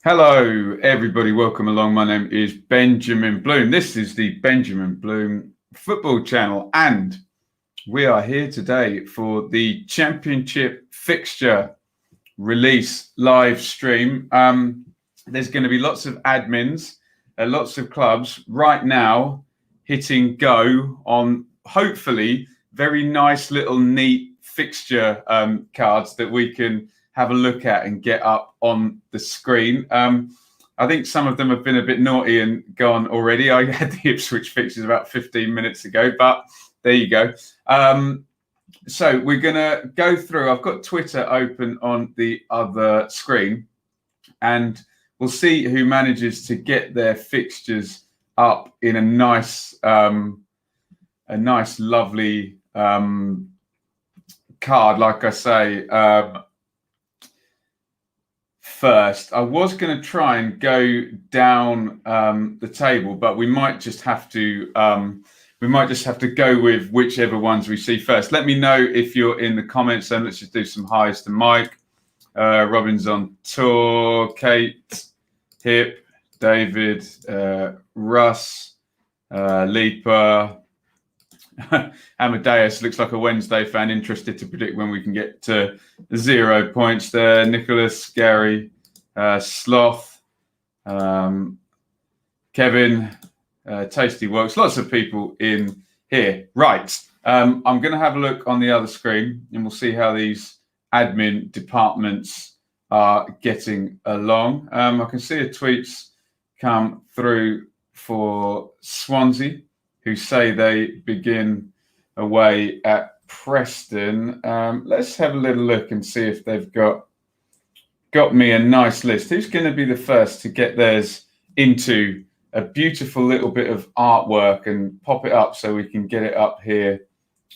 Hello, everybody. Welcome along. My name is Benjamin Bloom. This is the Benjamin Bloom Football Channel, and we are here today for the Championship fixture release live stream. There's going to be lots of admins, lots of clubs right now hitting go on hopefully very nice little neat fixture cards that we can have a look at and get up on the screen. I think some of them have been a bit naughty and gone already. I had the Ipswich fixtures about 15 minutes ago, but there you go. So we're going to go through. I've got Twitter open on the other screen, and we'll see who manages to get their fixtures up in a nice, lovely card, like I say. First, I was going to try and go down the table, but we might just have to go with whichever ones we see first. Let me know if you're in the comments, and let's just do some highs to Mike. Robin's on tour, Kate, Hip, David, Russ, Leaper. Amadeus looks like a Wednesday fan, interested to predict when we can get to 0 points there. Nicholas, Gary, Sloth, Kevin, Tasty Works. Lots of people in here. Right. I'm going to have a look on the other screen, and we'll see how these admin departments are getting along. I can see a tweets come through for Swansea, who say they begin away at Preston. Let's have a little look and see if they've got me a nice list. Who's going to be the first to get theirs into a beautiful little bit of artwork and pop it up so we can get it up here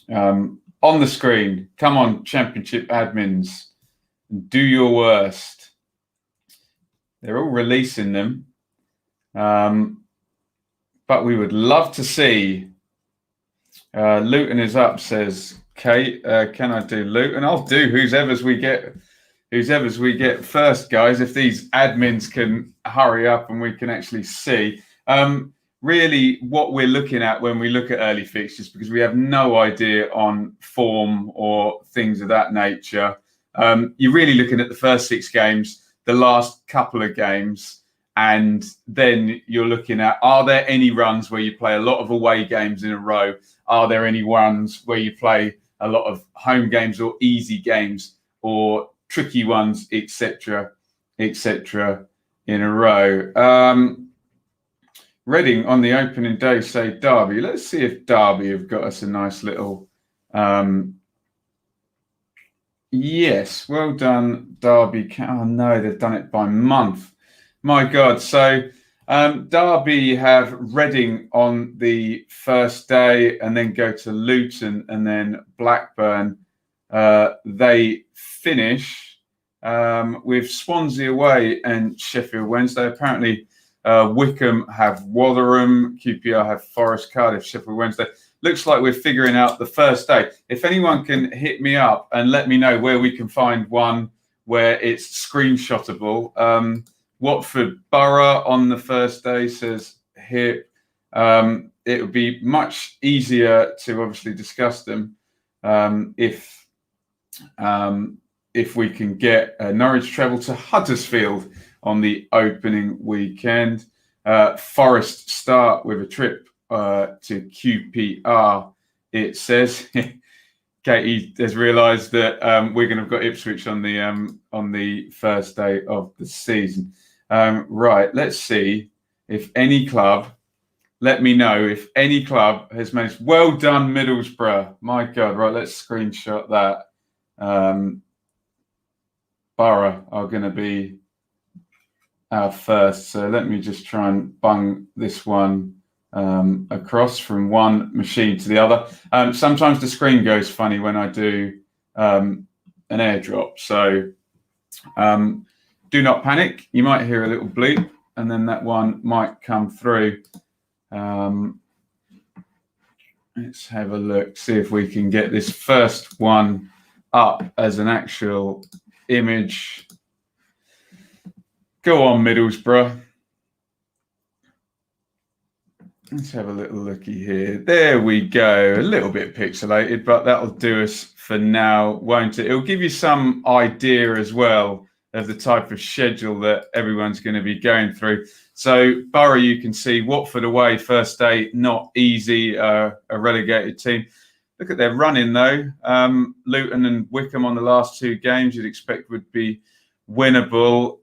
on the screen? Come on, Championship admins, do your worst. They're all releasing them. But we would love to see. Luton is up, says Kate. Can I do Luton? I'll do whoever's we get first, guys. If these admins can hurry up and we can actually see. Really, what we're looking at when we look at early fixtures, because we have no idea on form or things of that nature. You're really looking at the first 6 games, the last couple of games. And then you're looking at, are there any runs where you play a lot of away games in a row? Are there any ones where you play a lot of home games or easy games or tricky ones, etc., in a row? Reading on the opening day say Derby. Let's see if Derby have got us a nice little... Yes, well done, Derby. Oh, no, they've done it by month. My God. So Derby have Reading on the first day and then go to Luton and then Blackburn. They finish with Swansea away and Sheffield Wednesday. Apparently Wycombe have Rotherham, QPR have Forest, Cardiff, Sheffield Wednesday. Looks like we're figuring out the first day. If anyone can hit me up and let me know where we can find one where it's screenshotable. Watford Borough on the first day, says Hip. It would be much easier to obviously discuss them if we can get Norwich travel to Huddersfield on the opening weekend. Forest start with a trip to QPR, it says. Katie has realised that we're going to have got Ipswich on the first day of the season. Right, let's see if any club, let me know if any club has managed. Well done, Middlesbrough. My God, right, let's screenshot that. Borough are going to be our first. So let me just try and bung this one across from one machine to the other. Sometimes the screen goes funny when I do an airdrop. So do not panic. You might hear a little bleep and then that one might come through. Let's have a look, see if we can get this first one up as an actual image. Go on, Middlesbrough. Let's have a little looky here. There we go. A little bit pixelated, but that'll do us for now, won't it? It'll give you some idea as well of the type of schedule that everyone's going to be going through. So Borough, you can see Watford away, first day, not easy, a relegated team. Look at their running though. Luton and Wycombe on the last two games you'd expect would be winnable.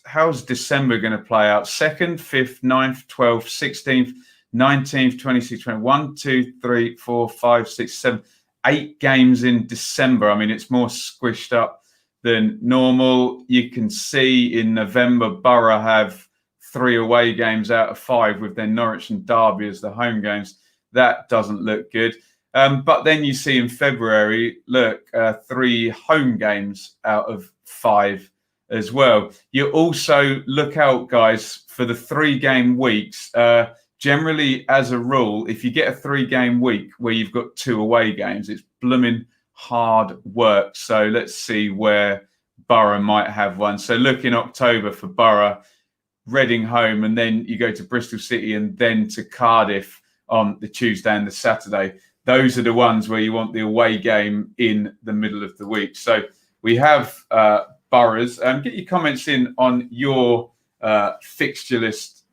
How's December going to play out? 2nd, 5th, 9th, 12th, 16th, 19th, 26th, 21, 2, 3, 4, 5, 6, 7, 8 games in December. I mean, it's more squished up than normal. You can see in November, Borough have 3 away games out of 5 with their Norwich and Derby as the home games. That doesn't look good. But then you see in February, look, 3 home games out of 5 as well. You also look out, guys, for the 3-game weeks. Generally, as a rule, if you get a 3-game week where you've got 2 away games, it's blooming hard work. So let's see where Borough might have one. So look in October for Borough, Reading home, and then you go to Bristol City and then to Cardiff on the Tuesday and the Saturday. Those are the ones where you want the away game in the middle of the week. So we have boroughs. Get your comments in on your fixture list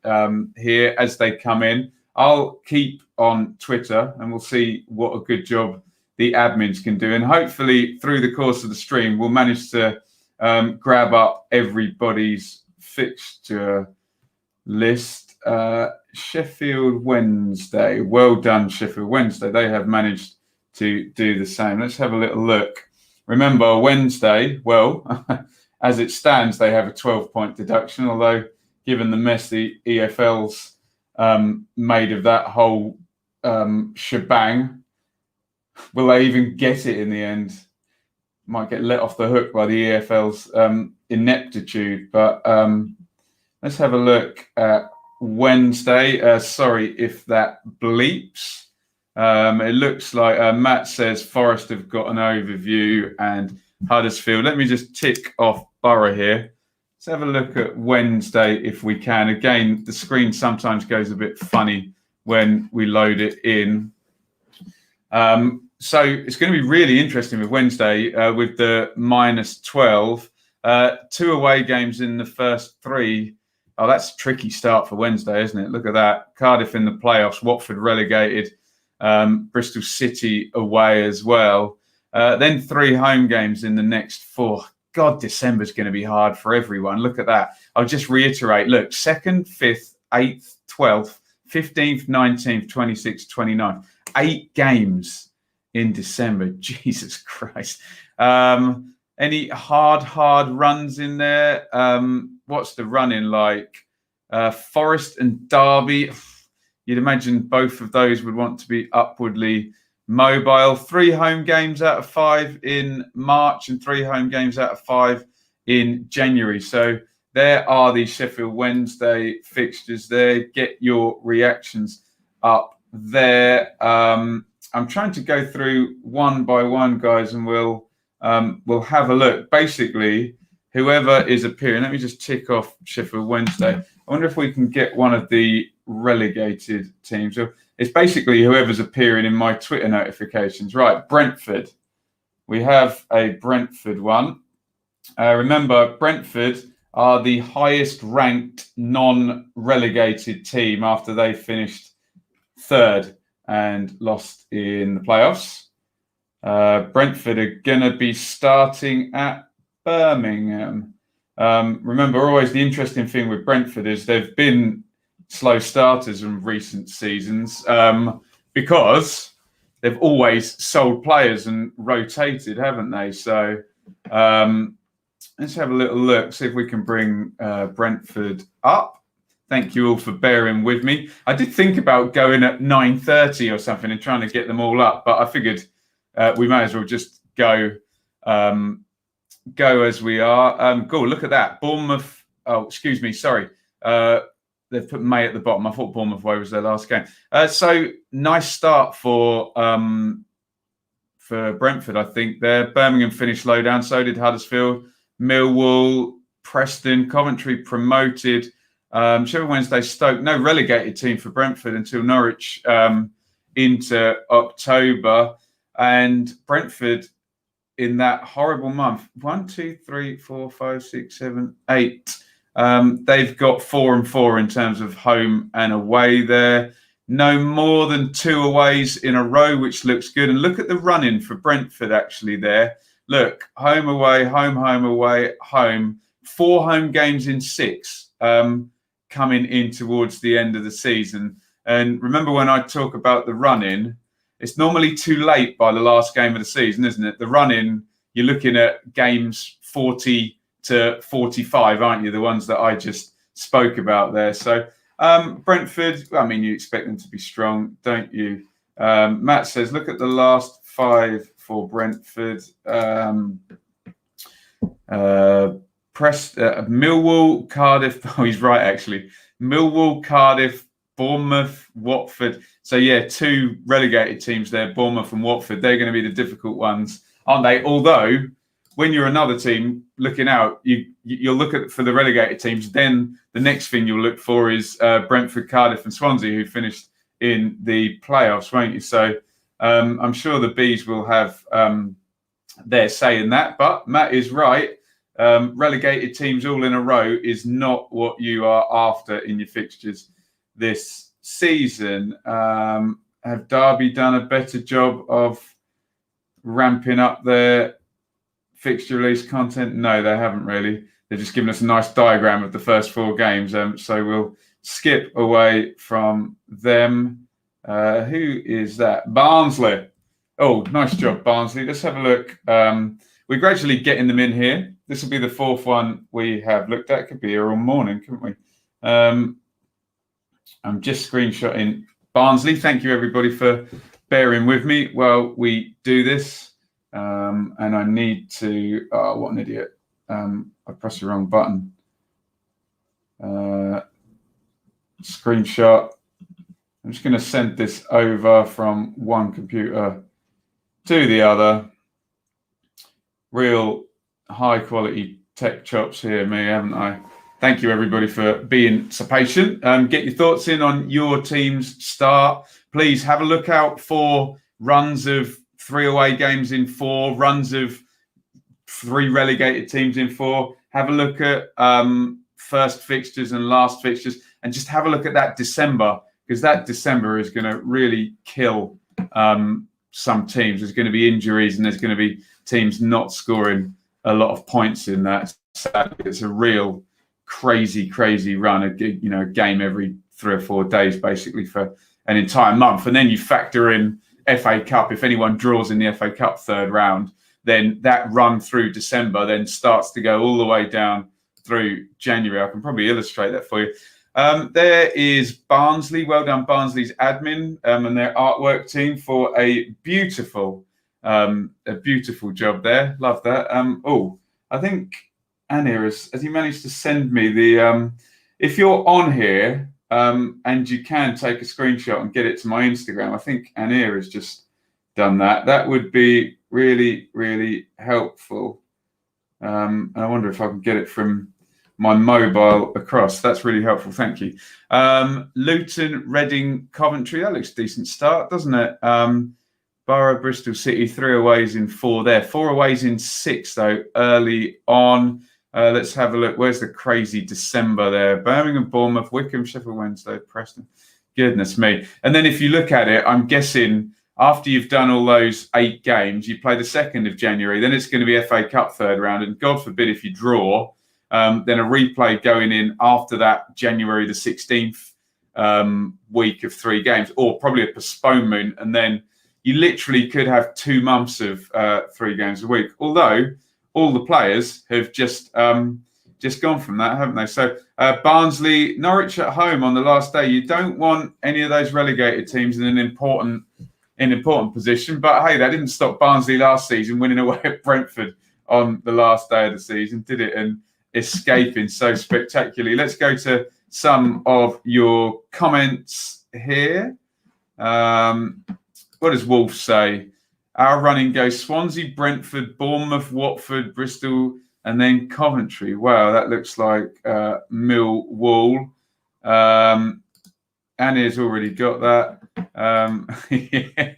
here as they come in. I'll keep on Twitter and we'll see what a good job the admins can do. And hopefully through the course of the stream, we'll manage to grab up everybody's fixture list. Sheffield Wednesday. Well done, Sheffield Wednesday. They have managed to do the same. Let's have a little look. Remember, Wednesday, well, as it stands, they have a 12-point deduction, although given the mess the EFL's made of that whole shebang, will they even get it in the end? Might get let off the hook by the EFL's ineptitude. But let's have a look at Wednesday. Sorry if that bleeps. It looks like Matt says Forest have got an overview and Huddersfield. Let me just tick off Borough here. Let's have a look at Wednesday if we can. Again, the screen sometimes goes a bit funny when we load it in. So it's going to be really interesting with Wednesday with the -12. 2 away games in the first 3. Oh, that's a tricky start for Wednesday, isn't it? Look at that. Cardiff in the playoffs, Watford relegated. Bristol City away as well. Then 3 home games in the next 4. God, December's going to be hard for everyone. Look at that. I'll just reiterate. Look, 2nd, 5th, 8th, 12th, 15th, 19th, 26th, 29th. 8 games in December. Jesus Christ. Any hard runs in there? What's the running like? Forest and Derby. You'd imagine both of those would want to be upwardly mobile. 3 home games out of 5 in March and 3 home games out of 5 in January. So there are the Sheffield Wednesday fixtures there. Get your reactions up there. I'm trying to go through one by one, guys, and we'll have a look. Basically, whoever is appearing, let me just tick off Sheffield Wednesday. I wonder if we can get one of the relegated teams. So it's basically whoever's appearing in my Twitter notifications. Right, Brentford. We have a Brentford one. Remember, Brentford are the highest ranked non-relegated team after they finished 3rd and lost in the playoffs. Brentford are going to be starting at Birmingham. Remember, always the interesting thing with Brentford is they've been slow starters in recent seasons because they've always sold players and rotated, haven't they? So let's have a little look, see if we can bring Brentford up. Thank you all for bearing with me. I did think about going at 9:30 or something and trying to get them all up, but I figured we may as well just go as we are. Cool, look at that. Bournemouth. Oh, excuse me. Sorry. They've put May at the bottom. I thought Bournemouth away was their last game. So nice start for Brentford, I think. There, Birmingham finished low down. So did Huddersfield. Millwall Preston, Coventry promoted, Sheffield Wednesday, Stoke, no relegated team for Brentford until Norwich into October. And Brentford in that horrible month, 1, 2, 3, 4, 5, 6, 7, 8. They've got 4 and 4 in terms of home and away there. No more than 2 aways in a row, which looks good. And look at the run-in for Brentford actually there. Look, home, away, home, away, home. 4 home games in 6 coming in towards the end of the season. And remember when I talk about the run-in, it's normally too late by the last game of the season, isn't it? The run-in, you're looking at games 40 to 45, aren't you? The ones that I just spoke about there. So Brentford, I mean, you expect them to be strong, don't you? Matt says, look at the last 5 for Brentford. Millwall, Cardiff. Oh, he's right, actually. Millwall, Cardiff, Bournemouth, Watford. So, yeah, 2 relegated teams there, Bournemouth and Watford. They're going to be the difficult ones, aren't they? Although, when you're another team looking out, you'll look at for the relegated teams. Then the next thing you'll look for is Brentford, Cardiff and Swansea, who finished in the playoffs, won't you? So I'm sure the Bees will have their say in that. But Matt is right. Relegated teams all in a row is not what you are after in your fixtures this season. Have Derby done a better job of ramping up their fixture release content? No, they haven't really. They've just given us a nice diagram of the first 4 games. So we'll skip away from them. Who is that? Barnsley. Oh, nice job, Barnsley. Let's have a look. We're gradually getting them in here. This will be the 4th one we have looked at. Could be here all morning, couldn't we? I'm just screenshotting Barnsley. Thank you, everybody, for bearing with me while we do this. And I need to, oh, what an idiot. I pressed the wrong button. Screenshot. I'm just going to send this over from one computer to the other. Real high quality tech chops here, me, haven't I? Thank you, everybody, for being so patient. Get your thoughts in on your team's start. Please have a look out for runs of 3 away games in 4, runs of 3 relegated teams in 4. Have a look at first fixtures and last fixtures, and just have a look at that December, because that December is going to really kill some teams. There's going to be injuries, and there's going to be teams not scoring a lot of points in that. Sadly, it's a real crazy run, a game every 3 or 4 days, basically, for an entire month. And then you factor in FA Cup. If anyone draws in the FA Cup 3rd round, then that run through December then starts to go all the way down through January. I can probably illustrate that for you. There is Barnsley. Well done, Barnsley's admin and their artwork team for a beautiful job there. Love that. I think Anir has he managed to send me the if you're on here and you can take a screenshot and get it to my Instagram. I think Anir has just done that. That would be really helpful. And I wonder if I can get it from my mobile across. That's really helpful. Thank you. Luton, Reading, Coventry. That looks a decent start, doesn't it? Borough, Bristol City, 3 aways in 4 there. 4 aways in 6, though, early on. Let's have a look. Where's the crazy December there? Birmingham, Bournemouth, Wycombe, Sheffield Wednesday, Preston. Goodness me. And then if you look at it, I'm guessing after you've done all those 8 games, you play the 2nd of January, then it's going to be FA Cup 3rd round. And God forbid if you draw, then a replay going in after that January the 16th week of 3 games, or probably a postponement. And then you literally could have 2 months of 3 games a week. Although all the players have just gone from that, haven't they? So Barnsley, Norwich at home on the last day. You don't want any of those relegated teams in an important position. But hey, that didn't stop Barnsley last season winning away at Brentford on the last day of the season, did it? And escaping so spectacularly. Let's go to some of your comments here. What does Wolf say? Our running goes Swansea, Brentford, Bournemouth, Watford, Bristol, and then Coventry. Wow, that looks like Millwall. Annie's already got that. Yeah.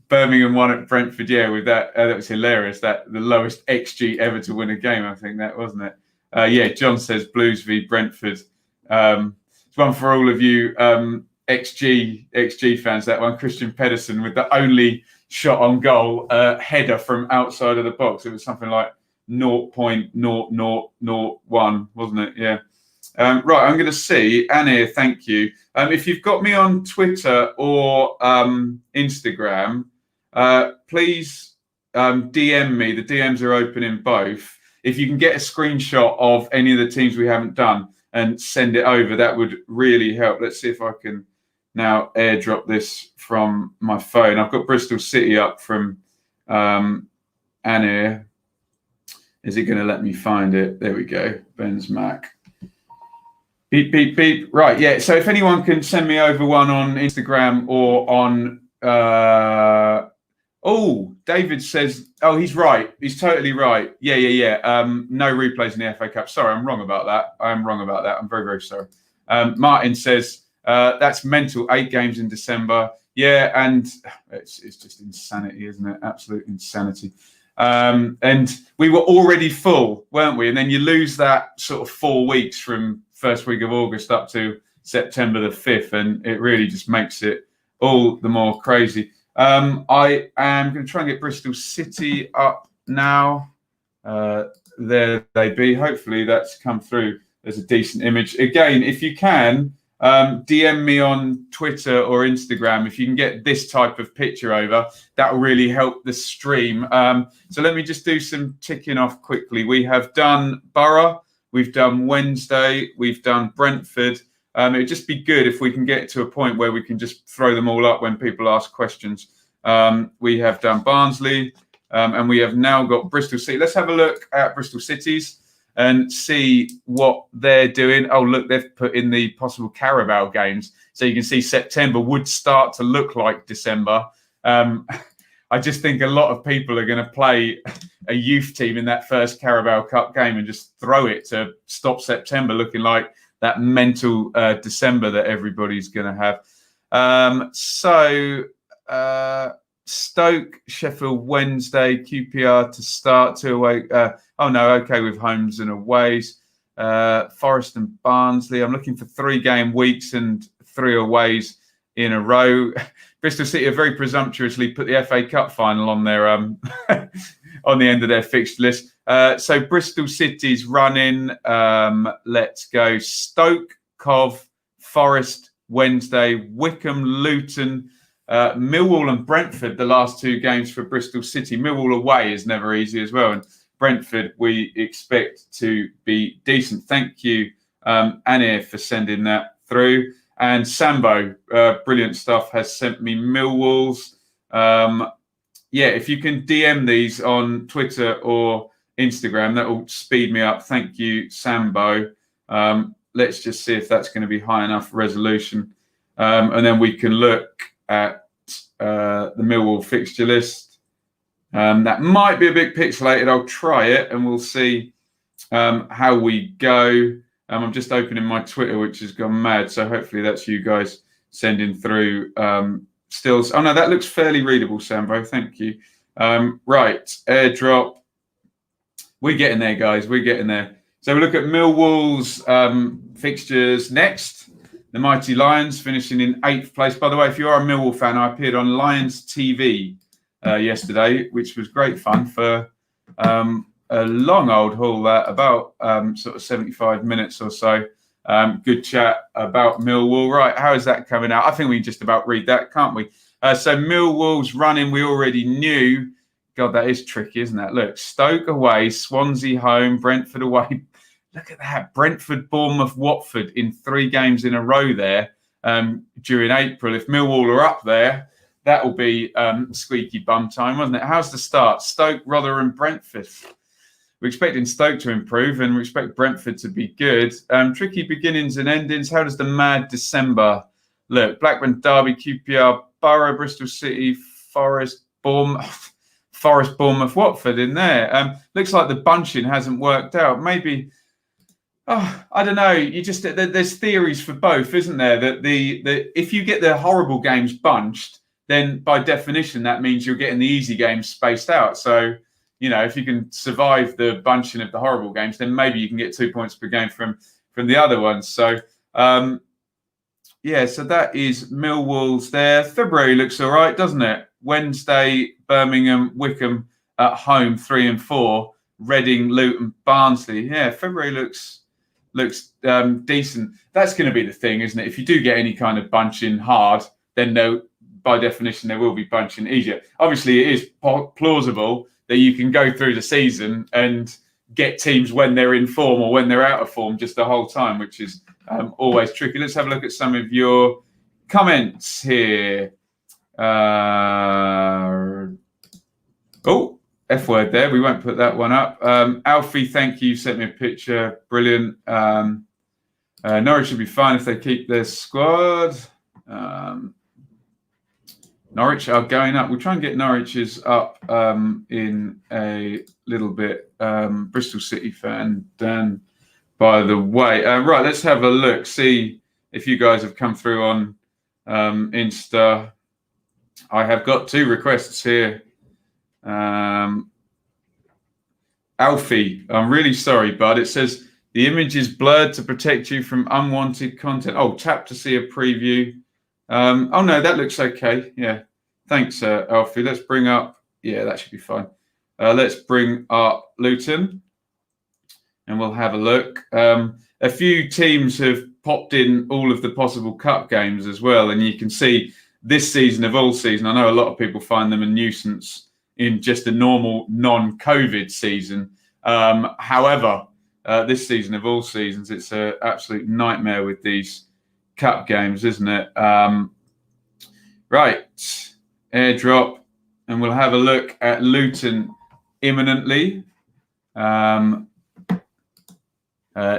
Birmingham won at Brentford, with that. That was hilarious. That the lowest XG ever to win a game, I think that, wasn't it? John says Blues v Brentford. It's one for all of you XG fans, that one. Christian Pedersen with the only shot on goal header from outside of the box. It was something like 0.0001, wasn't it? Yeah. Right, I'm going to see. Annie, thank you. If you've got me on Twitter or Instagram, please DM me. The DMs are open in both. If you can get a screenshot of any of the teams we haven't done and send it over, that would really help. Let's see if I can now airdrop this from my phone. I've got Bristol City up from Annie. Is it going to let me find it? There we go. Ben's Mac. Beep, beep, beep. Right, yeah. So if anyone can send me over one on Instagram or on... David says... Oh, he's right. He's totally right. Yeah. No replays in the FA Cup. Sorry, I'm wrong about that. I'm very, very sorry. Martin says, that's mental. 8 games in December. Yeah, and it's just insanity, isn't it? Absolute insanity. And we were already full, weren't we? And then you lose that sort of 4 weeks from first week of August up to September the 5th, and it really just makes it all the more crazy. I am going to try and get Bristol City up now. There they be. Hopefully that's come through as a decent image. Again, if you can, DM me on Twitter or Instagram. If you can get this type of picture over, that will really help the stream. So let me just do some ticking off quickly. We have done Borough, we've done Wednesday, we've done Brentford. It'd just be good if we can get to a point where we can just throw them all up when people ask questions. We have done Barnsley, and we have now got Bristol City. Let's have a look at Bristol City's and see what they're doing. Oh, look, they've put in the possible Carabao games. So you can see September would start to look like December. I just think a lot of people are going to play a youth team in that first Carabao Cup game and just throw it to stop September looking like that mental December that everybody's going to have. Stoke, Sheffield Wednesday, QPR to start, 2 away. Okay with homes and aways. Forest and Barnsley. I'm looking for 3 game weeks and 3 aways in a row. Bristol City have very presumptuously put the FA Cup final on their on the end of their fixture list. So Bristol City's running. Let's go. Stoke, Cov, Forest, Wednesday, Wycombe, Luton, Millwall and Brentford, the last 2 games for Bristol City. Millwall away is never easy as well. And Brentford, we expect to be decent. Thank you, Annie, for sending that through. And Sambo, brilliant stuff, has sent me Millwall's. If you can DM these on Twitter or Instagram, that will speed me up. Thank you, Sambo. Let's just see if that's going to be high enough resolution. And then we can look at the Millwall fixture list. That might be a bit pixelated. I'll try it and we'll see how we go. I'm just opening my Twitter, which has gone mad. So hopefully that's you guys sending through stills. Oh, no, that looks fairly readable, Sambo. Thank you. Right, airdrop. We're getting there, guys. We're getting there. So we look at Millwall's fixtures next. The Mighty Lions finishing in 8th place. By the way, if you are a Millwall fan, I appeared on Lions TV yesterday, which was great fun for a long old haul, about sort of 75 minutes or so. Good chat about Millwall. Right, how is that coming out? I think we can just about read that, can't we? So Millwall's running, we already knew. God, that is tricky, isn't that? Look, Stoke away, Swansea home, Brentford away. Look at that. Brentford, Bournemouth, Watford in 3 games in a row there during April. If Millwall are up there, that will be squeaky bum time, wasn't it? How's the start? Stoke, Rotherham, Brentford. We're expecting Stoke to improve and we expect Brentford to be good. Tricky beginnings and endings. How does the mad December look? Blackburn, Derby, QPR, Borough, Bristol City, Forest, Bournemouth. Forest, Bournemouth, Watford in there. Looks like the bunching hasn't worked out. Maybe, I don't know. There's theories for both, isn't there? That if you get the horrible games bunched, then by definition that means you're getting the easy games spaced out. So, if you can survive the bunching of the horrible games, then maybe you can get 2 points per game from the other ones. So, so that is Millwall's there. February looks all right, doesn't it? Wednesday, Birmingham, Wycombe at home, 3 and 4. Reading, Luton, Barnsley. Yeah, February looks decent. That's going to be the thing, isn't it? If you do get any kind of bunching hard, then by definition there will be bunching easier. Obviously, it is plausible that you can go through the season and get teams when they're in form or when they're out of form just the whole time, which is always tricky. Let's have a look at some of your comments here. F word there. We won't put that one up. Alfie, thank you. Sent me a picture. Brilliant. Norwich should be fine if they keep their squad. Norwich are going up. We'll try and get Norwich's up in a little bit. Bristol City fan, Dan, by the way. Right, let's have a look. See if you guys have come through on Insta. I have got 2 requests here. Alfie, I'm really sorry, bud. It says the image is blurred to protect you from unwanted content. Oh, tap to see a preview. Oh no, that looks okay. Yeah, thanks, Alfie. Let's bring up. Yeah, that should be fine. Let's bring up Luton, and we'll have a look. A few teams have popped in all of the possible cup games as well, and you can see this season of all season. I know a lot of people find them a nuisance in just a normal non-COVID season. However, this season of all seasons, it's an absolute nightmare with these cup games, isn't it? Right, airdrop, and we'll have a look at Luton imminently.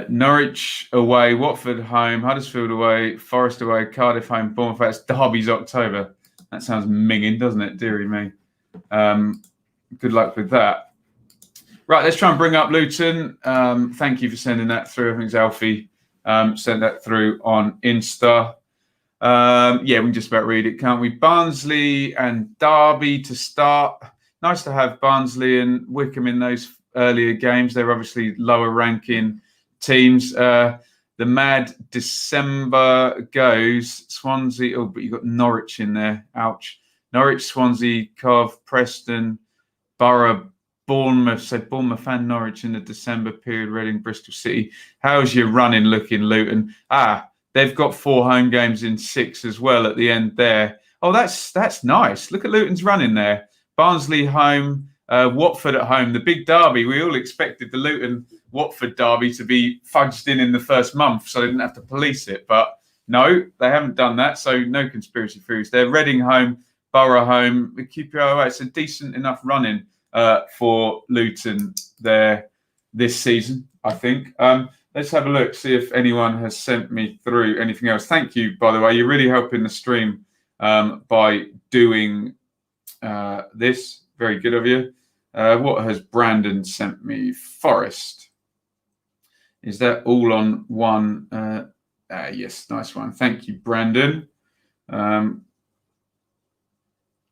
Norwich away, Watford home, Huddersfield away, Forest away, Cardiff home, Bournemouth. That's Derby's October. That sounds minging, doesn't it? Deary me. Good luck with that. Right, let's try and bring up Luton. Thank you for sending that through. I think it's Alfie sent that through on Insta. We can just about read it, can't we? Barnsley and Derby to start. Nice to have Barnsley and Wycombe in those earlier games. They're obviously lower ranking teams. The mad December goes. Swansea. Oh, but you've got Norwich in there. Ouch. Norwich, Swansea, Cov, Preston, Borough, Bournemouth. So Bournemouth and Norwich in the December period. Reading, Bristol City. How's your running looking, Luton? They've got 4 home games in 6 as well at the end there. Oh, that's nice. Look at Luton's running there. Barnsley home, Watford at home. The big derby. We all expected the Luton-Watford derby to be fudged in the first month so they didn't have to police it. But no, they haven't done that. So no conspiracy theories there. Reading home, Borough home. QPR, it's a decent enough running for Luton there this season, I think. Let's have a look, see if anyone has sent me through anything else. Thank you, by the way. You're really helping the stream by doing this. Very good of you. What has Brandon sent me? Forest. Is that all on one? Yes, nice one. Thank you, Brandon.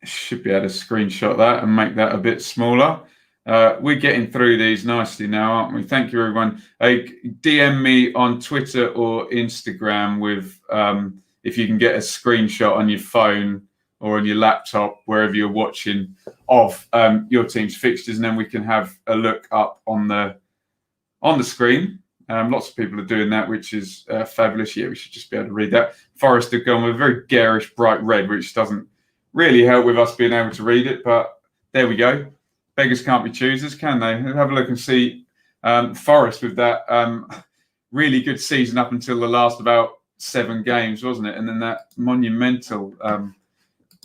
Should be able to screenshot that and make that a bit smaller. We're getting through these nicely now, aren't we? Thank you, everyone. DM me on Twitter or Instagram with if you can get a screenshot on your phone or on your laptop, wherever you're watching, of your team's fixtures, and then we can have a look up on the screen. Lots of people are doing that, which is fabulous. Yeah, we should just be able to read that. Forest have gone with a very garish bright red, which doesn't really help with us being able to read it, but there we go. Beggars can't be choosers, can they? Have a look and see Forest with that really good season up until the last about 7 games, wasn't it? And then that monumental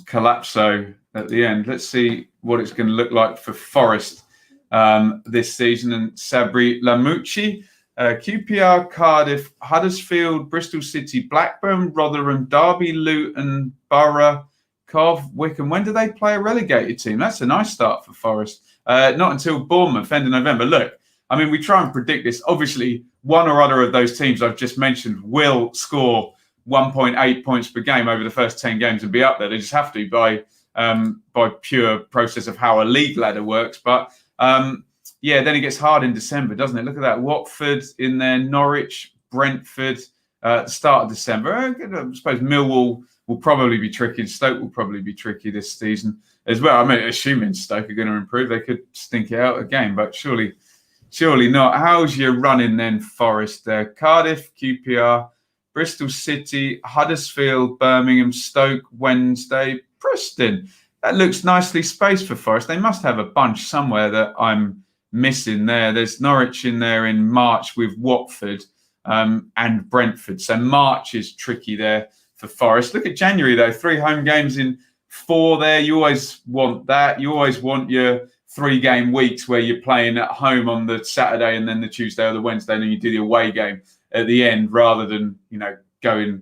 collapso at the end. Let's see what it's going to look like for Forest this season. And Sabri Lamucci, QPR, Cardiff, Huddersfield, Bristol City, Blackburn, Rotherham, Derby, Luton, Borough, Cov, Wycombe. When do they play a relegated team? That's a nice start for Forest. Not until Bournemouth, end of November. Look, I mean, we try and predict this. Obviously, one or other of those teams I've just mentioned will score 1.8 points per game over the first 10 games and be up there. They just have to by pure process of how a league ladder works. But yeah, then it gets hard in December, doesn't it? Look at that. Watford in there, Norwich, Brentford at the start of December. I suppose Millwall will probably be tricky. Stoke will probably be tricky this season as well. I mean, assuming Stoke are going to improve, they could stink it out again, but surely not. How's your running then, Forest? Cardiff, QPR, Bristol City, Huddersfield, Birmingham, Stoke, Wednesday, Preston. That looks nicely spaced for Forest. They must have a bunch somewhere that I'm missing there. There's Norwich in there in March with Watford and Brentford. So March is tricky there for Forest. Look at January, though. 3 home games in 4 there. You always want that. You always want your 3-game weeks where you're playing at home on the Saturday and then the Tuesday or the Wednesday, and then you do the away game at the end rather than, going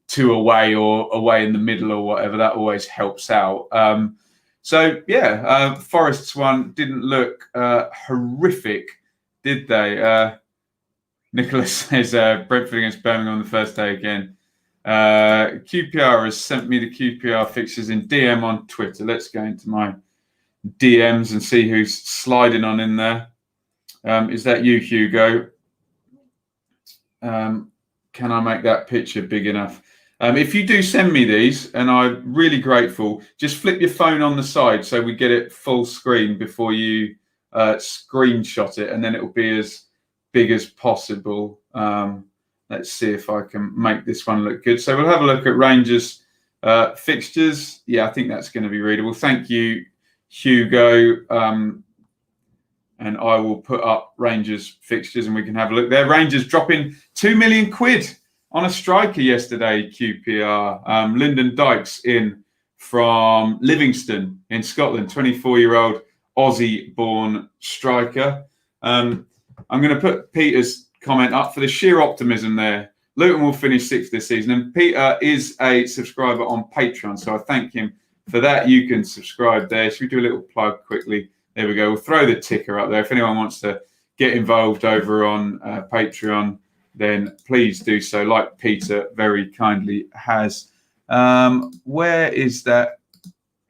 2 away or away in the middle or whatever. That always helps out. Forest's one didn't look horrific, did they? Nicholas says Brentford against Birmingham on the first day again. QPR has sent me the QPR fixtures in DM on Twitter. Let's go into my DMs and see who's sliding on in there. Is that you, Hugo? Can I make that picture big enough? If you do send me these, and I'm really grateful, just flip your phone on the side so we get it full screen before you screenshot it, and then it will be as big as possible. Let's see if I can make this one look good. So we'll have a look at Rangers fixtures. Yeah, I think that's going to be readable. Thank you, Hugo. And I will put up Rangers fixtures and we can have a look there. Rangers dropping £2 million on a striker yesterday, QPR. Lyndon Dykes in from Livingston in Scotland, 24-year-old Aussie-born striker. I'm going to put Peter's comment up for the sheer optimism there. Luton will finish 6th this season, and Peter is a subscriber on Patreon, so I thank him for that. You can subscribe there. Should we do a little plug quickly? There we go. We'll throw the ticker up there. If anyone wants to get involved over on Patreon, then please do so, like Peter very kindly has. Where is that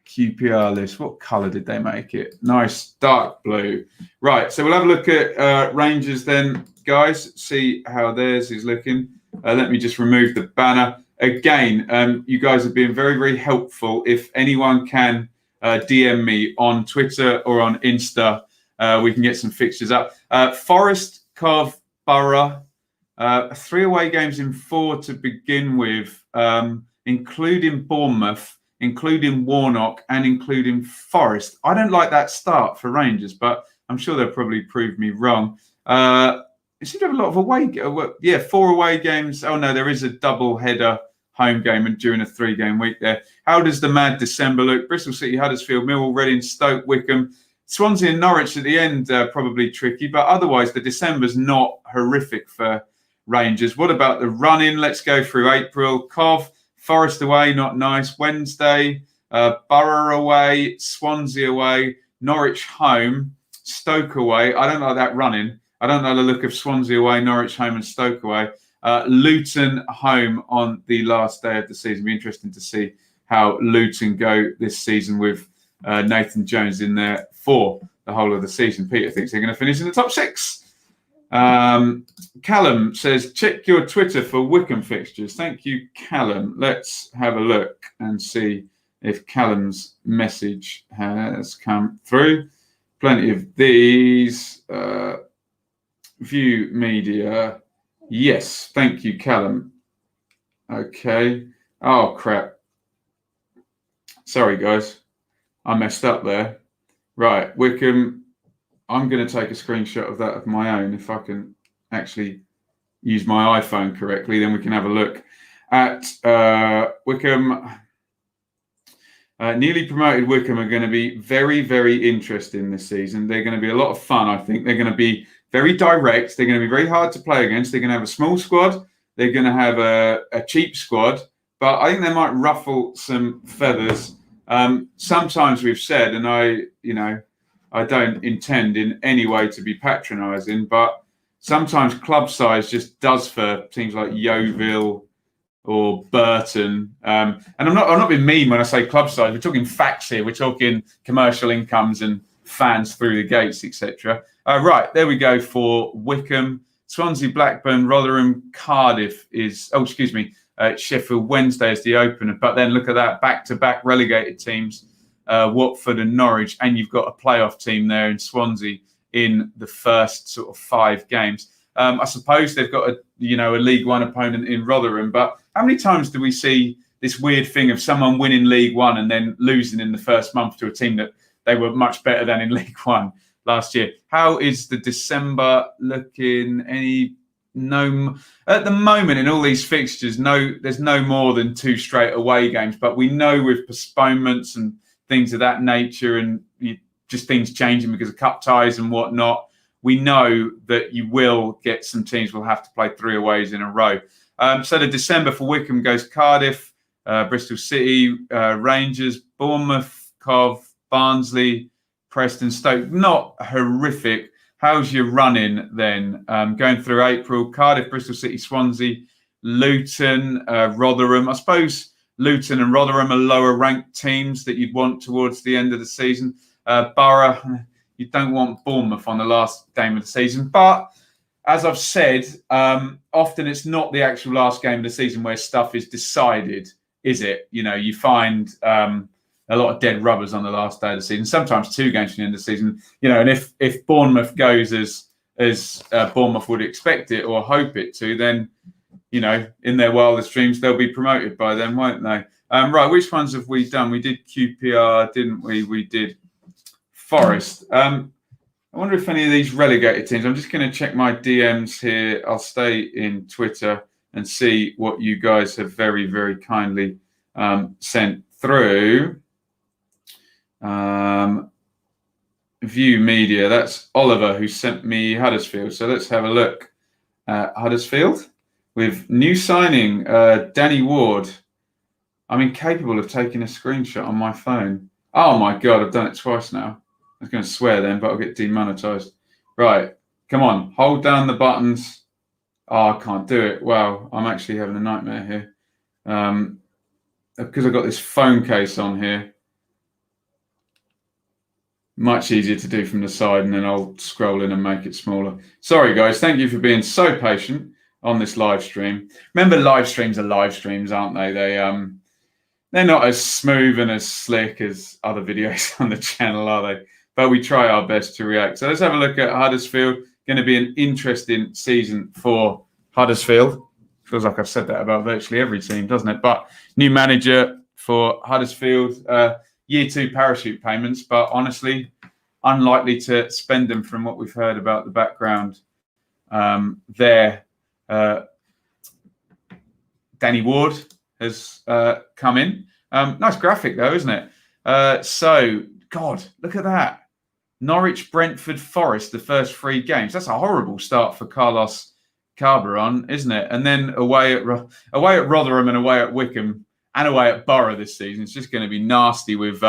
QPR list? What colour did they make it? Nice dark blue. Right, so we'll have a look at Rangers then, guys, see how theirs is looking. Let me just remove the banner. Again, you guys have been very, very helpful. If anyone can DM me on Twitter or on Insta, we can get some fixtures up. Forest, Cov, Borough, 3 away games in 4 to begin with, including Bournemouth, including Warnock, and including Forest. I don't like that start for Rangers, but I'm sure they'll probably prove me wrong. It seems to have a lot of away. 4 away games. Oh no, there is a double header home game and during a 3-game week there. How does the mad December look? Bristol City, Huddersfield, Millwall, Reading, Stoke, Wycombe, Swansea and Norwich at the end, probably tricky, but otherwise the December's not horrific for Rangers. What about the run-in? Let's go through April. Cov, Forest away, not nice. Wednesday, Borough away, Swansea away, Norwich home, Stoke away. I don't like that run-in. I don't know the look of Swansea away, Norwich home and Stoke away. Luton home on the last day of the season. It'll be interesting to see how Luton go this season with Nathan Jones in there for the whole of the season. Peter thinks they're going to finish in the top 6. Callum says, check your Twitter for Wycombe fixtures. Thank you, Callum. Let's have a look and see if Callum's message has come through. Plenty of these. View media. Yes, thank you, Callum. Okay. Oh, crap. Sorry, guys. I messed up there. Right, Wycombe. I'm going to take a screenshot of that of my own. If I can actually use my iPhone correctly, then we can have a look at Wycombe. Newly promoted Wycombe are going to be very, very interesting this season. They're going to be a lot of fun, I think. They're going to be very direct. They're going to be very hard to play against. They're going to have a small squad. They're going to have a cheap squad. but I think they might ruffle some feathers. Sometimes we've said, and I don't intend in any way to be patronising, but sometimes club size just does for teams like Yeovil or Burton. And I'm not being mean when I say club size. We're talking facts here. We're talking commercial incomes and fans through the gates, etc. Right, there we go for Wycombe. Swansea, Blackburn, Rotherham, Cardiff is... Oh, excuse me. Sheffield Wednesday is the opener. But then look at that, back-to-back relegated teams, Watford and Norwich. And you've got a playoff team there in Swansea in the first sort of 5 games. I suppose they've got a League One opponent in Rotherham. But how many times do we see this weird thing of someone winning League One and then losing in the first month to a team that they were much better than in League One last year? How is the December looking? At the moment in all these fixtures, there's no more than 2 straight away games. But we know with postponements and things of that nature, and just things changing because of cup ties and whatnot, we know that you will get some teams will have to play 3 aways in a row. So the December for Wycombe goes Cardiff, Bristol City, Rangers, Bournemouth, Cov, Barnsley, Preston, Stoke. Not horrific. How's your running then? Going through April, Cardiff, Bristol City, Swansea, Luton, Rotherham. I suppose Luton and Rotherham are lower ranked teams that you'd want towards the end of the season. Borough, you don't want Bournemouth on the last game of the season. But as I've said, often it's not the actual last game of the season where stuff is decided, is it? You find a lot of dead rubbers on the last day of the season, sometimes 2 games from the end of the season. And if Bournemouth goes as Bournemouth would expect it or hope it to, then, in their wildest dreams, they'll be promoted by then, won't they? Right, which ones have we done? We did QPR, didn't we? We did Forest. I wonder if any of these relegated teams, I'm just going to check my DMs here. I'll stay in Twitter and see what you guys have very, very kindly sent through. View Media, that's Oliver who sent me Huddersfield. So let's have a look at Huddersfield with new signing, Danny Ward. I'm incapable of taking a screenshot on my phone. Oh my God, I've done it twice now. I was going to swear then, but I'll get demonetized. Right, come on, hold down the buttons. Oh, I can't do it. Wow, I'm actually having a nightmare here. Because I've got this phone case on here. Much easier to do from the side, and then I'll scroll in and make it smaller. Sorry, guys. Thank you for being so patient on this live stream. Remember, live streams are live streams, aren't they? They're not as smooth and as slick as other videos on the channel, are they? But we try our best to react. So let's have a look at Huddersfield. Going to be an interesting season for Huddersfield. Feels like I've said that about virtually every team, doesn't it? But new manager for Huddersfield. Year 2 parachute payments, but honestly, unlikely to spend them from what we've heard about the background there. Danny Ward has come in. Nice graphic though, isn't it? So, God, look at that. Norwich, Brentford, Forest, the first 3 games. That's a horrible start for Carlos Carbaron, isn't it? And then away at Rotherham and away at Wycombe and away at Borough this season. It's just going to be nasty with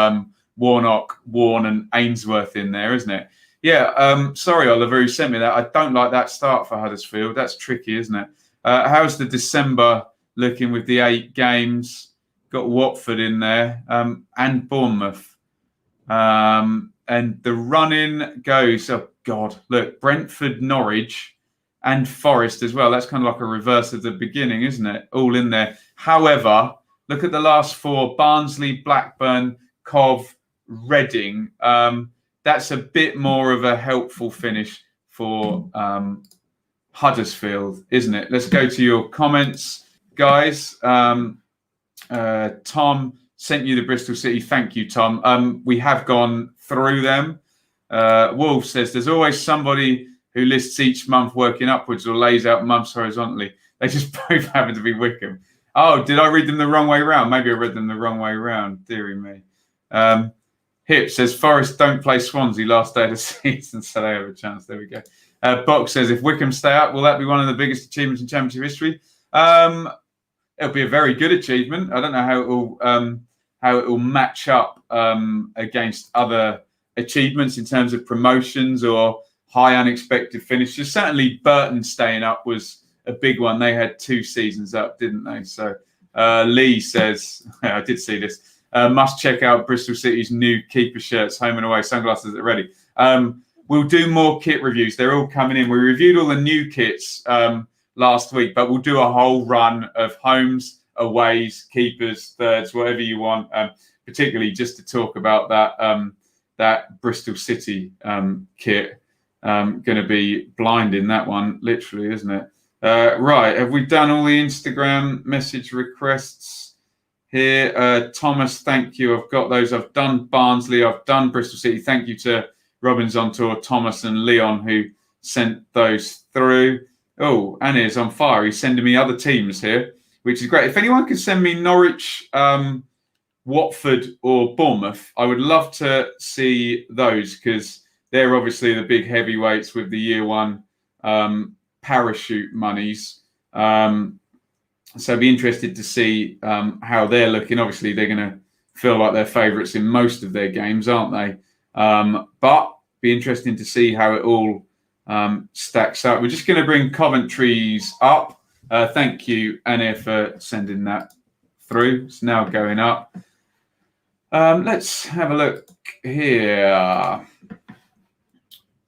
Warnock, Warne and Ainsworth in there, isn't it? Yeah, sorry, Oliver, who sent me that. I don't like that start for Huddersfield. That's tricky, isn't it? How's the December looking with the 8 games? Got Watford in there and Bournemouth. And the run-in goes, oh, God, look, Brentford, Norwich and Forest as well. That's kind of like a reverse of the beginning, isn't it? All in there. However, look at the last 4, Barnsley, Blackburn, Cov, Reading. That's a bit more of a helpful finish for Huddersfield, isn't it? Let's go to your comments, guys. Tom sent you the Bristol City. Thank you, Tom. We have gone through them. Wolf says, there's always somebody who lists each month working upwards or lays out months horizontally. They just both happen to be Wycombe. Oh, did I read them the wrong way around? Maybe I read them the wrong way around. Deary me. Hip says, Forest don't play Swansea last day of the season, so they have a chance. There we go. Box says, if Wycombe stay up, will that be one of the biggest achievements in Championship history? it'll be a very good achievement. I don't know how it will match up against other achievements in terms of promotions or high unexpected finishes. Certainly, Burton staying up was a big one. They had 2 seasons up, didn't they? So Lee says, I did see this. Must check out Bristol City's new keeper shirts, home and away, sunglasses at ready. We'll do more kit reviews. They're all coming in. We reviewed all the new kits last week, but we'll do a whole run of homes, aways, keepers, thirds, whatever you want, particularly just to talk about that Bristol City kit. Going to be blinding, that one, literally, isn't it? Right, have we done all the Instagram message requests here? Thomas, thank you. I've got those. I've done Barnsley. I've done Bristol City. Thank you to Robin's on tour, Thomas and Leon, who sent those through. Oh, Annie's on fire. He's sending me other teams here, which is great. If anyone could send me Norwich, Watford or Bournemouth, I would love to see those, because they're obviously the big heavyweights with the year one parachute monies. So I'd be interested to see how they're looking. Obviously, they're going to feel like they're favourites in most of their games, aren't they? But be interesting to see how it all stacks up. We're just going to bring Coventry's up. Thank you, Iain F, for sending that through. It's now going up. Let's have a look here.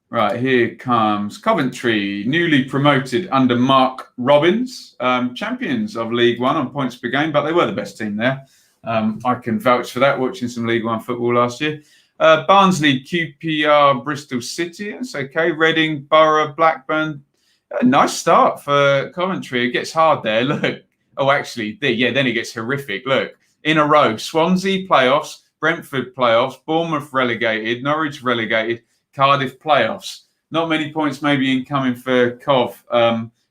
Right, here comes Coventry, newly promoted under Mark Robbins, champions of League One on points per game, but they were the best team there. I can vouch for that, watching some League One football last year. Barnsley, QPR, Bristol City. That's okay. Reading, Borough, Blackburn. A nice start for Coventry. It gets hard there. Look. Oh, actually, then it gets horrific. Look, in a row. Swansea playoffs, Brentford playoffs, Bournemouth relegated, Norwich relegated, Cardiff playoffs. Not many points maybe incoming for Cov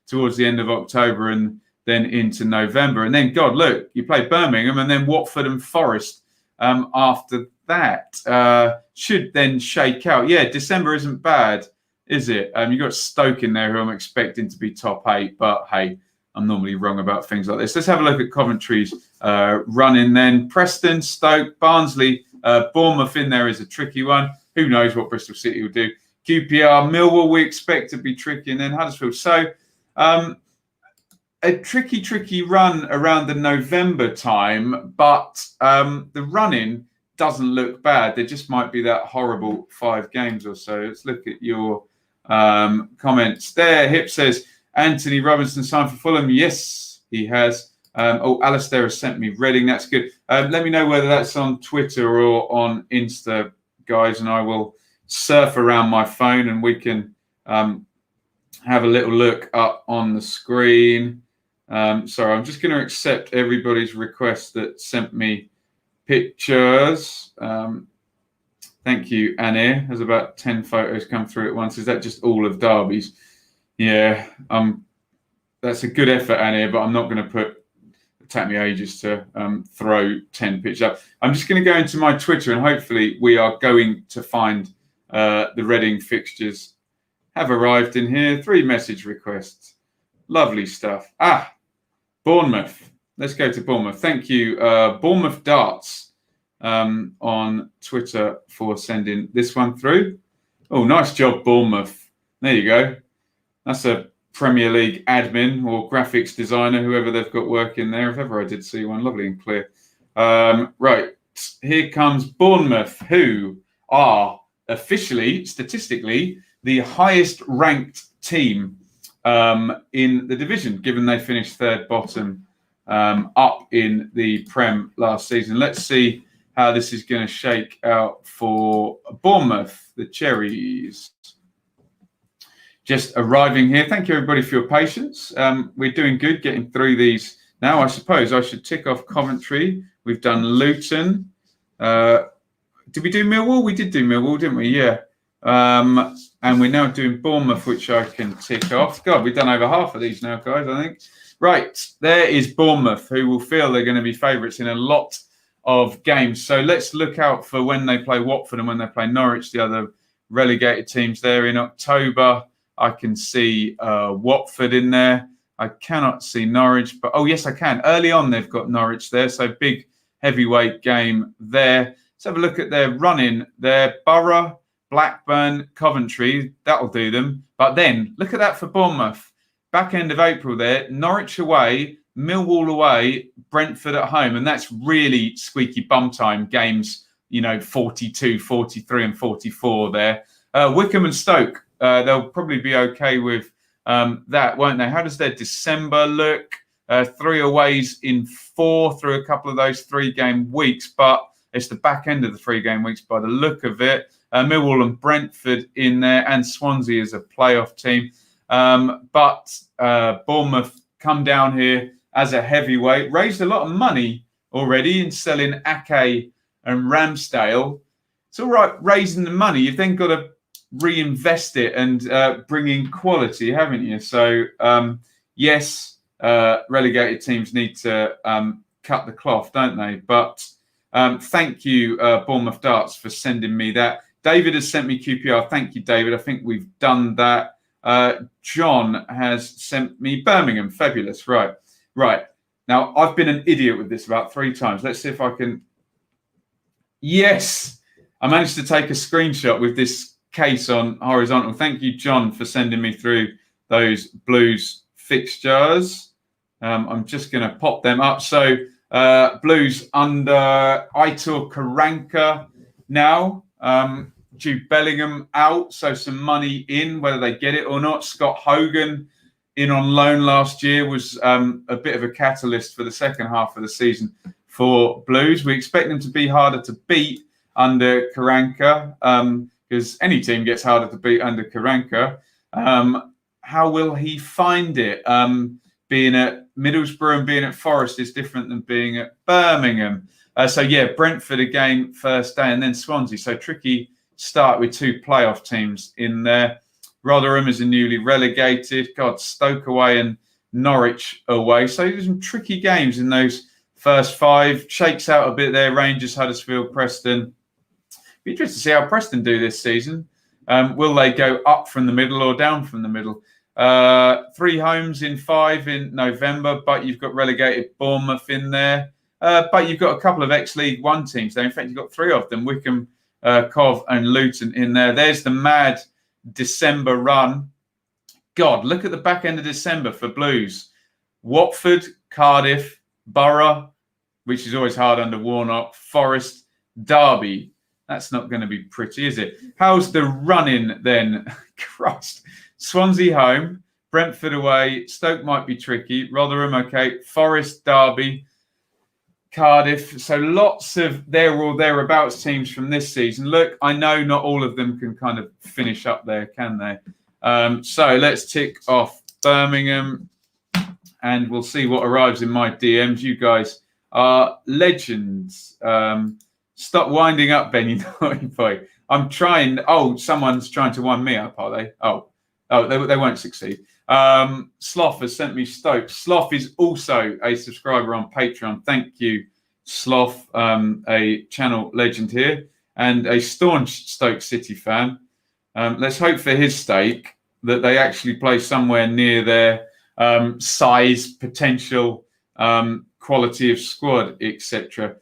towards the end of October and then into November. And then, God, look, you play Birmingham and then Watford and Forest after that. Should then shake out. Yeah, December isn't bad, is it? You've got Stoke in there, who I'm expecting to be top 8. But, hey, I'm normally wrong about things like this. Let's have a look at Coventry's running then. Preston, Stoke, Barnsley, Bournemouth in there is a tricky one. Who knows what Bristol City will do. QPR, Millwall, we expect to be tricky. And then Huddersfield. So, a tricky run around the November time, but the running doesn't look bad. There just might be that horrible 5 games or so. Let's look at your comments there. Hip says, Anthony Robinson signed for Fulham. Yes, he has. Alistair has sent me Reading. That's good. Let me know whether that's on Twitter or on Insta, guys, and I will surf around my phone and we can have a little look up on the screen. Sorry, I'm just going to accept everybody's request that sent me pictures. Thank you, Annie. There's about 10 photos come through at once. Is that just all of Derby's? Yeah, that's a good effort, Annie, but I'm not going to take me ages to throw 10 pictures up. I'm just going to go into my Twitter and hopefully we are going to find the Reading fixtures have arrived in here. 3 message requests. Lovely stuff. Bournemouth. Let's go to Bournemouth. Thank you, Bournemouth Darts, on Twitter for sending this one through. Oh, nice job, Bournemouth. There you go. That's a Premier League admin or graphics designer, whoever they've got working there. If ever I did see one, lovely and clear. Right, here comes Bournemouth, who are officially, statistically, the highest ranked team in the division, given they finished 3rd bottom up in the Prem last season. Let's see how this is going to shake out for Bournemouth, the Cherries. Just arriving here. Thank you, everybody, for your patience. We're doing good getting through these now. I suppose I should tick off Coventry. We've done Luton. Did we do Millwall? We did do Millwall, didn't we? Yeah. And we're now doing Bournemouth, which I can tick off. God, we've done over half of these now, guys, I think. Right, there is Bournemouth, who will feel they're going to be favourites in a lot of games. So let's look out for when they play Watford and when they play Norwich, the other relegated teams there in October. I can see Watford in there. I cannot see Norwich, but oh yes, I can. Early on, they've got Norwich there, so big heavyweight game there. Let's have a look at their run-in. Their Borough, Blackburn, Coventry, that'll do them. But then, look at that for Bournemouth. Back end of April there, Norwich away, Millwall away, Brentford at home. And that's really squeaky bum time games, 42, 43 and 44 there. Wycombe and Stoke, they'll probably be okay with that, won't they? How does their December look? 3 aways in 4 through a couple of those 3-game weeks, but it's the back end of the 3-game weeks by the look of it. Millwall and Brentford in there, and Swansea as a playoff team. But Bournemouth come down here as a heavyweight, raised a lot of money already in selling Ake and Ramsdale. It's all right raising the money. You've then got to reinvest it and bring in quality, haven't you? So, yes, relegated teams need to cut the cloth, don't they? But thank you, Bournemouth Darts, for sending me that. David has sent me QPR. Thank you, David. I think we've done that. John has sent me Birmingham. Fabulous. Right. Now, I've been an idiot with this about 3 times. Let's see if I can. Yes, I managed to take a screenshot with this case on horizontal. Thank you, John, for sending me through those Blues fixtures. I'm just going to pop them up. So Blues under Aitor Karanka now. Jude Bellingham out, so some money in, whether they get it or not. Scott Hogan in on loan last year was a bit of a catalyst for the second half of the season for Blues. We expect them to be harder to beat under Karanka, because any team gets harder to beat under Karanka. How will he find it? Being at Middlesbrough and being at Forest is different than being at Birmingham. Brentford again first day, and then Swansea. So tricky start with 2 playoff teams in there. Rotherham is a newly relegated. Stoke away and Norwich away. So there's some tricky games in those first 5. Shakes out a bit there. Rangers, Huddersfield, Preston. Be interested to see how Preston do this season. Will they go up from the middle or down from the middle? 3 homes in 5 in November, but you've got relegated Bournemouth in there. But you've got a couple of ex-League One teams there. In fact, you've got 3 of them, Wycombe, Cov and Luton in there. There's the mad December run. God, look at the back end of December for Blues. Watford, Cardiff, Borough, which is always hard under Warnock, Forest, Derby. That's not going to be pretty, is it? How's the run-in then? Christ. Swansea home, Brentford away, Stoke might be tricky, Rotherham, okay, Forest, Derby, Cardiff. So lots of there or thereabouts teams from this season. Look, I know not all of them can kind of finish up there, can they? So let's tick off Birmingham and we'll see what arrives in my DMs. You guys are legends. Stop winding up, Benny Naughty Boy. I'm trying. Oh, someone's trying to wind me up, are they? Oh, they won't succeed. Sloth has sent me Stoke. Sloth is also a subscriber on Patreon. Thank you, Sloth, a channel legend here and a staunch Stoke City fan. Let's hope for his sake that they actually play somewhere near their size, potential, quality of squad, etc.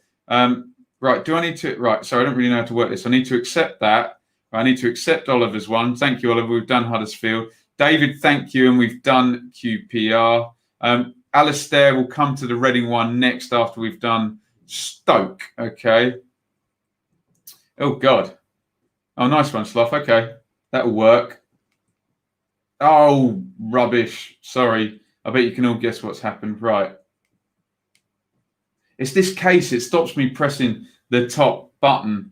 Right, do I need to... Right, sorry, I don't really know how to work this. I need to accept that. I need to accept Oliver's one. Thank you, Oliver. We've done Huddersfield. David, thank you. And we've done QPR. Alistair will come to the Reading one next after we've done Stoke. Okay. Oh, God. Oh, nice one, Sloth. Okay. That'll work. Oh, rubbish. Sorry. I bet you can all guess what's happened. Right. It's this case. It stops me pressing the top button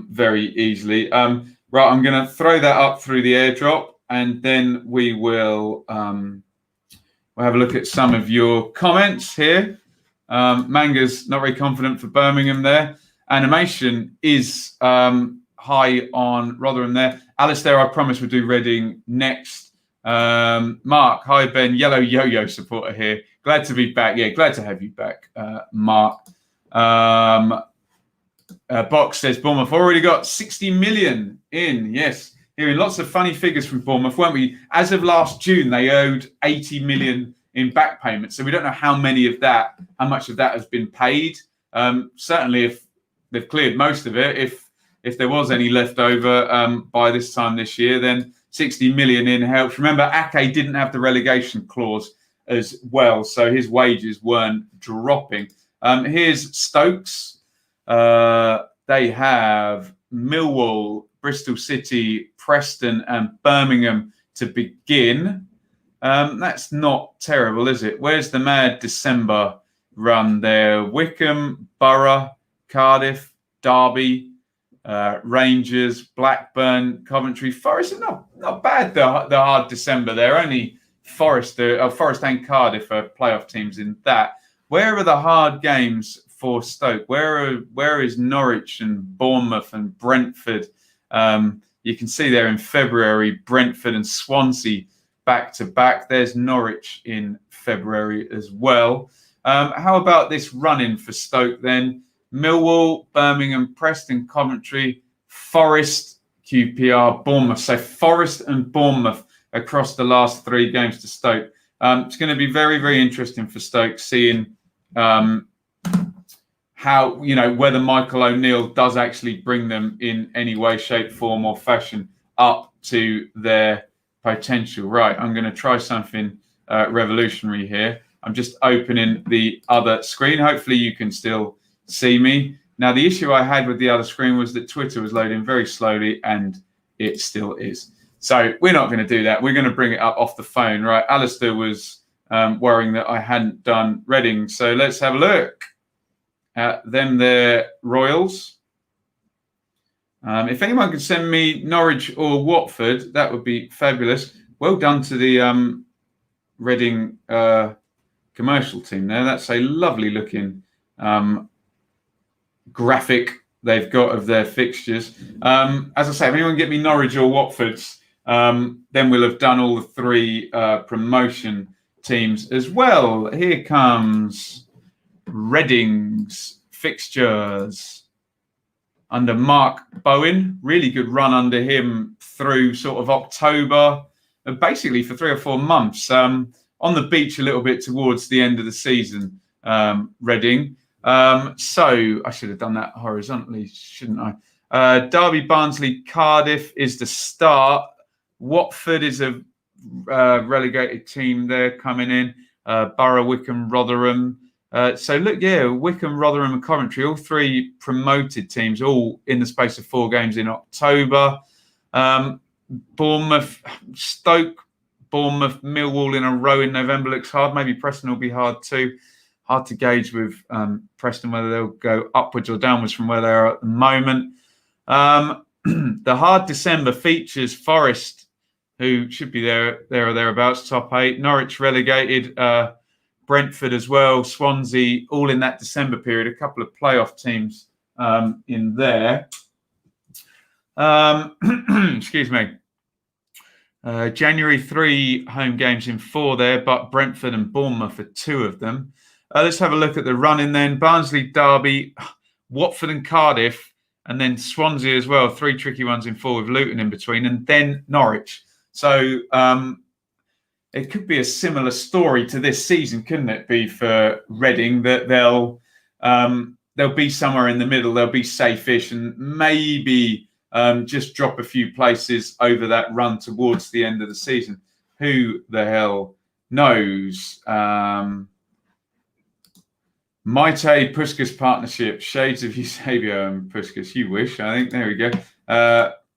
very easily. Right, I'm going to throw that up through the airdrop, and then we will we'll have a look at some of your comments here. Manga's not very confident for Birmingham there. Animation is high on Rotherham there. Alistair, I promise we'll do Reading next. Mark, hi Ben, yellow yo-yo supporter here. Glad to be back. Yeah, glad to have you back, Mark. Box says Bournemouth already got 60 million in. Yes, hearing lots of funny figures from Bournemouth, weren't we? As of last June, they owed 80 million in back payments. So we don't know how much of that has been paid. Certainly, if they've cleared most of it, if there was any left over by this time this year, then 60 million in helps. Remember, Ake didn't have the relegation clause as well, so his wages weren't dropping. Here's Stokes. They have Millwall, Bristol City, Preston and Birmingham to begin. That's not terrible, is it? Where's the mad December run there? Wycombe, Borough, Cardiff, Derby, Rangers, Blackburn, Coventry, Forest. Not bad, the hard December there. Only Forest and Cardiff are playoff teams in that. Where are the hard games for Stoke? Where is Norwich and Bournemouth and Brentford? You can see there in February, Brentford and Swansea back to back. There's Norwich in February as well. How about this run-in for Stoke then? Millwall, Birmingham, Preston, Coventry, Forest, QPR, Bournemouth. So Forest and Bournemouth across the last 3 games to Stoke. It's going to be very, very interesting for Stoke, seeing how, whether Michael O'Neill does actually bring them in any way, shape, form or fashion up to their potential. Right, I'm going to try something revolutionary here. I'm just opening the other screen. Hopefully you can still see me. Now, the issue I had with the other screen was that Twitter was loading very slowly, and it still is. So we're not going to do that. We're going to bring it up off the phone. Right, Alistair was worrying that I hadn't done Reading. So let's have a look at them, their Royals. If anyone could send me Norwich or Watford, that would be fabulous. Well done to the Reading commercial team there. That's a lovely looking graphic they've got of their fixtures. As I say, if anyone can get me Norwich or Watford's, then we'll have done all the 3 promotion teams as well. Here comes Reading's fixtures under Mark Bowen. Really good run under him through sort of October, basically for 3 or 4 months. On the beach a little bit towards the end of the season, Reading. So I should have done that horizontally, shouldn't I? Derby, Barnsley, Cardiff is the start. Watford is a relegated team there coming in. Borough, Wycombe, Rotherham. So look, Wycombe, Rotherham and Coventry, all 3 promoted teams, all in the space of 4 games in October. Bournemouth, Stoke, Bournemouth, Millwall in a row in November looks hard. Maybe Preston will be hard too. Hard to gauge with Preston whether they'll go upwards or downwards from where they are at the moment. The hard December features Forest, who should be there or thereabouts, top 8. Norwich relegated, Brentford as well, Swansea, all in that December period. A couple of playoff teams in there. Excuse me. January 3 home games in 4 there, but Brentford and Bournemouth are 2 of them. Let's have a look at the run-in then. Barnsley, Derby, Watford and Cardiff, and then Swansea as well. 3 tricky ones in 4 with Luton in between, and then Norwich. So it could be a similar story to this season, couldn't it be, for Reading, that they'll be somewhere in the middle. They'll be safe-ish and maybe just drop a few places over that run towards the end of the season. Who the hell knows? Maite Puskas partnership, shades of Eusebio and Puskas. You wish, I think. There we go.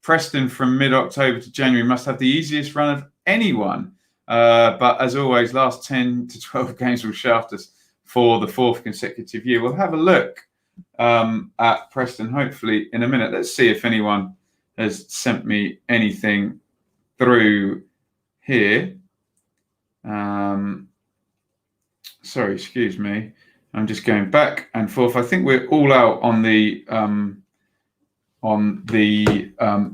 Preston from mid-October to January must have the easiest run of anyone. But as always, last 10 to 12 games will shaft us for the 4th consecutive year. We'll have a look at Preston, hopefully, in a minute. Let's see if anyone has sent me anything through here. Sorry, excuse me. I'm just going back and forth. I think we're all out on the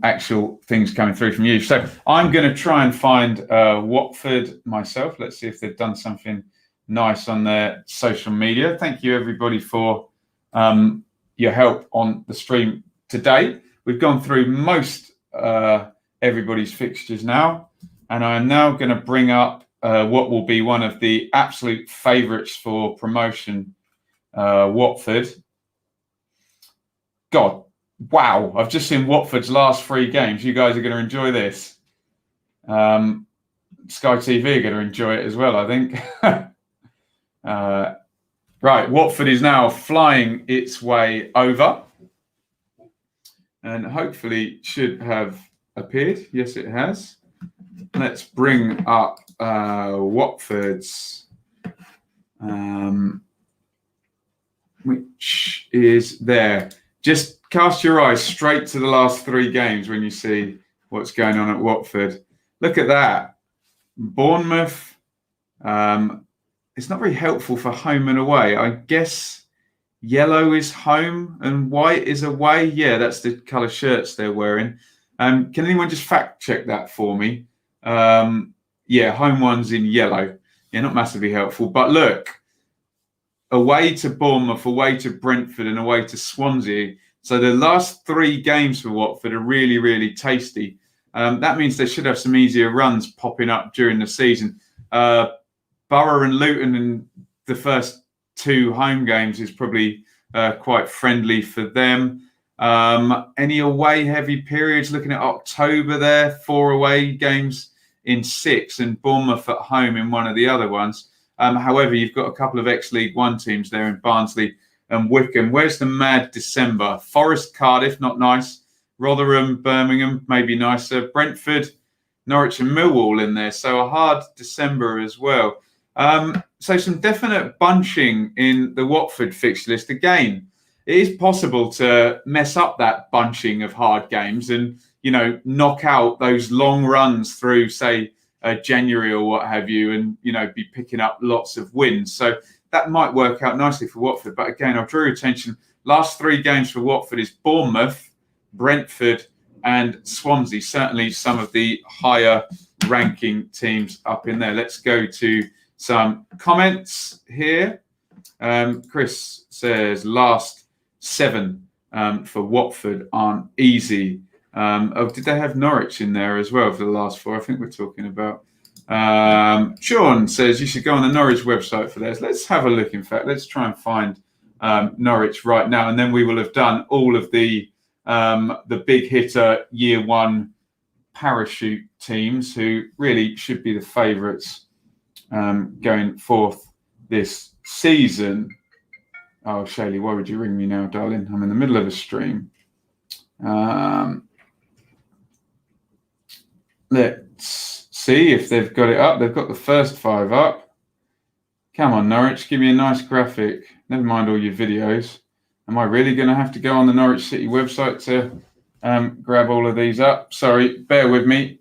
actual things coming through from you. So I'm going to try and find Watford myself. Let's see if they've done something nice on their social media. Thank you, everybody, for your help on the stream today. We've gone through most everybody's fixtures now, and I am now going to bring up what will be one of the absolute favourites for promotion, Watford. God, wow. I've just seen Watford's last 3 games. You guys are going to enjoy this. Sky TV are going to enjoy it as well, I think. Right, Watford is now flying its way over. And hopefully should have appeared. Yes, it has. Let's bring up Watford's, which is there. Just cast your eyes straight to the last 3 games when you see what's going on at Watford. Look at that. Bournemouth. It's not very helpful for home and away. I guess yellow is home and white is away. Yeah, that's the colour shirts they're wearing. Can anyone just fact check that for me? Yeah, home one's in yellow. Yeah, not massively helpful. But look, away to Bournemouth, away to Brentford and away to Swansea. So the last 3 games for Watford are really, really tasty. That means they should have some easier runs popping up during the season. Borough and Luton in the first 2 home games is probably quite friendly for them. Any away heavy periods? Looking at October there, 4 away games in 6 and Bournemouth at home in one of the other ones. However, you've got a couple of ex-League One teams there in Barnsley and Wickham. Where's the mad December? Forest, Cardiff, not nice. Rotherham, Birmingham, maybe nicer. Brentford, Norwich and Millwall in there. So a hard December as well. So some definite bunching in the Watford fixture list. Again, it is possible to mess up that bunching of hard games and, you know, knock out those long runs through, say, January or what have you, and, you know, be picking up lots of wins. So that might work out nicely for Watford. But again, I'll draw your attention. Last 3 games for Watford is Bournemouth, Brentford and Swansea. Certainly some of the higher ranking teams up in there. Let's go to some comments here. Chris says last 7 for Watford aren't easy. Oh, did they have Norwich in there as well for the last 4? I think we're talking about. Sean says you should go on the Norwich website for theirs. Let's have a look. In fact, let's try and find Norwich right now, and then we will have done all of the big hitter year 1 parachute teams who really should be the favourites going forth this season. Oh, Shaylee, why would you ring me now, darling? I'm in the middle of a stream. Let's see if they've got it up. They've got the first 5 up. Come on, Norwich, give me a nice graphic. Never mind all your videos. Am I really going to have to go on the Norwich City website to grab all of these up? Sorry, bear with me.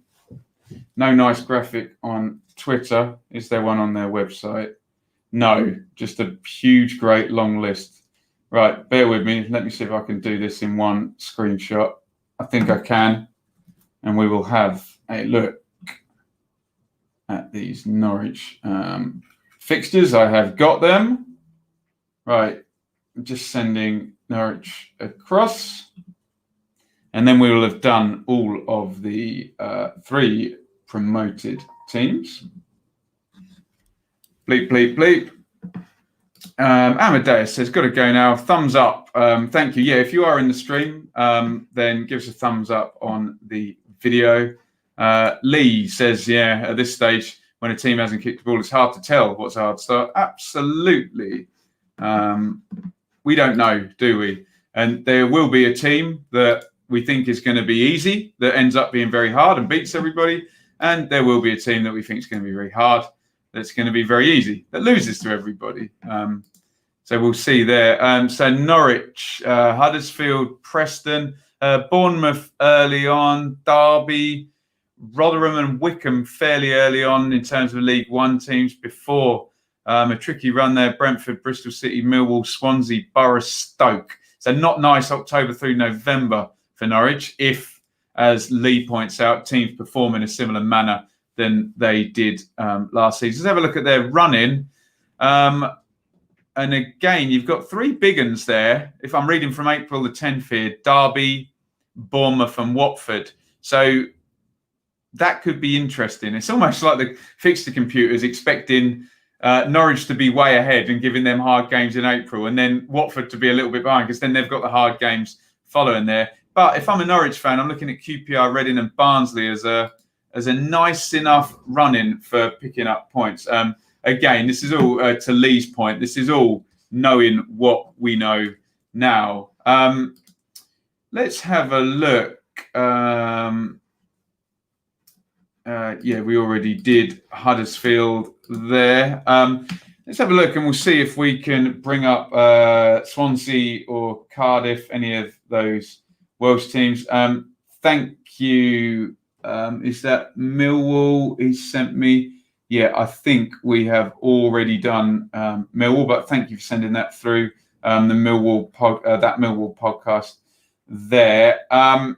No nice graphic on Twitter. Is there one on their website? No, just a huge, great long list. Right, bear with me. Let me see if I can do this in one screenshot. I think I can. And we will have a look at these Norwich fixtures. I have got them. Right, I'm just sending Norwich across. And then we will have done all of the 3 promoted teams. Bleep, bleep, bleep. Amadeus says, got to go now. Thumbs up. Thank you. Yeah, if you are in the stream, then give us a thumbs up on the video. Lee says, yeah, at this stage, when a team hasn't kicked the ball, it's hard to tell what's a hard start. Absolutely. We don't know, do we? And there will be a team that we think is going to be easy, that ends up being very hard and beats everybody. And there will be a team that we think is going to be very hard, that's going to be very easy, that loses to everybody. So we'll see there. So Norwich, Huddersfield, Preston, Bournemouth early on, Derby, Rotherham and Wickham fairly early on in terms of League One teams before a tricky run there. Brentford, Bristol City, Millwall, Swansea, Borough, Stoke. So not nice October through November for Norwich if, as Lee points out, teams perform in a similar manner than they did last season. Let's have a look at their run-in. And again, you've got 3 big uns there. If I'm reading from April the 10th here, Derby, Bournemouth and Watford. So that could be interesting. It's almost like the fixture computers expecting Norwich to be way ahead and giving them hard games in April, and then Watford to be a little bit behind because then they've got the hard games following there. But if I'm a Norwich fan, I'm looking at QPR, Reading and Barnsley as a nice enough run-in for picking up points. Again, this is all, to Lee's point, this is all knowing what we know now. Let's have a look. Yeah, we already did Huddersfield there. Let's have a look and we'll see if we can bring up Swansea or Cardiff, any of those Welsh teams. Thank you. Is that Millwall he sent me? Yeah, I think we have already done Millwall, but thank you for sending that through. The Millwall that Millwall podcast there. I'm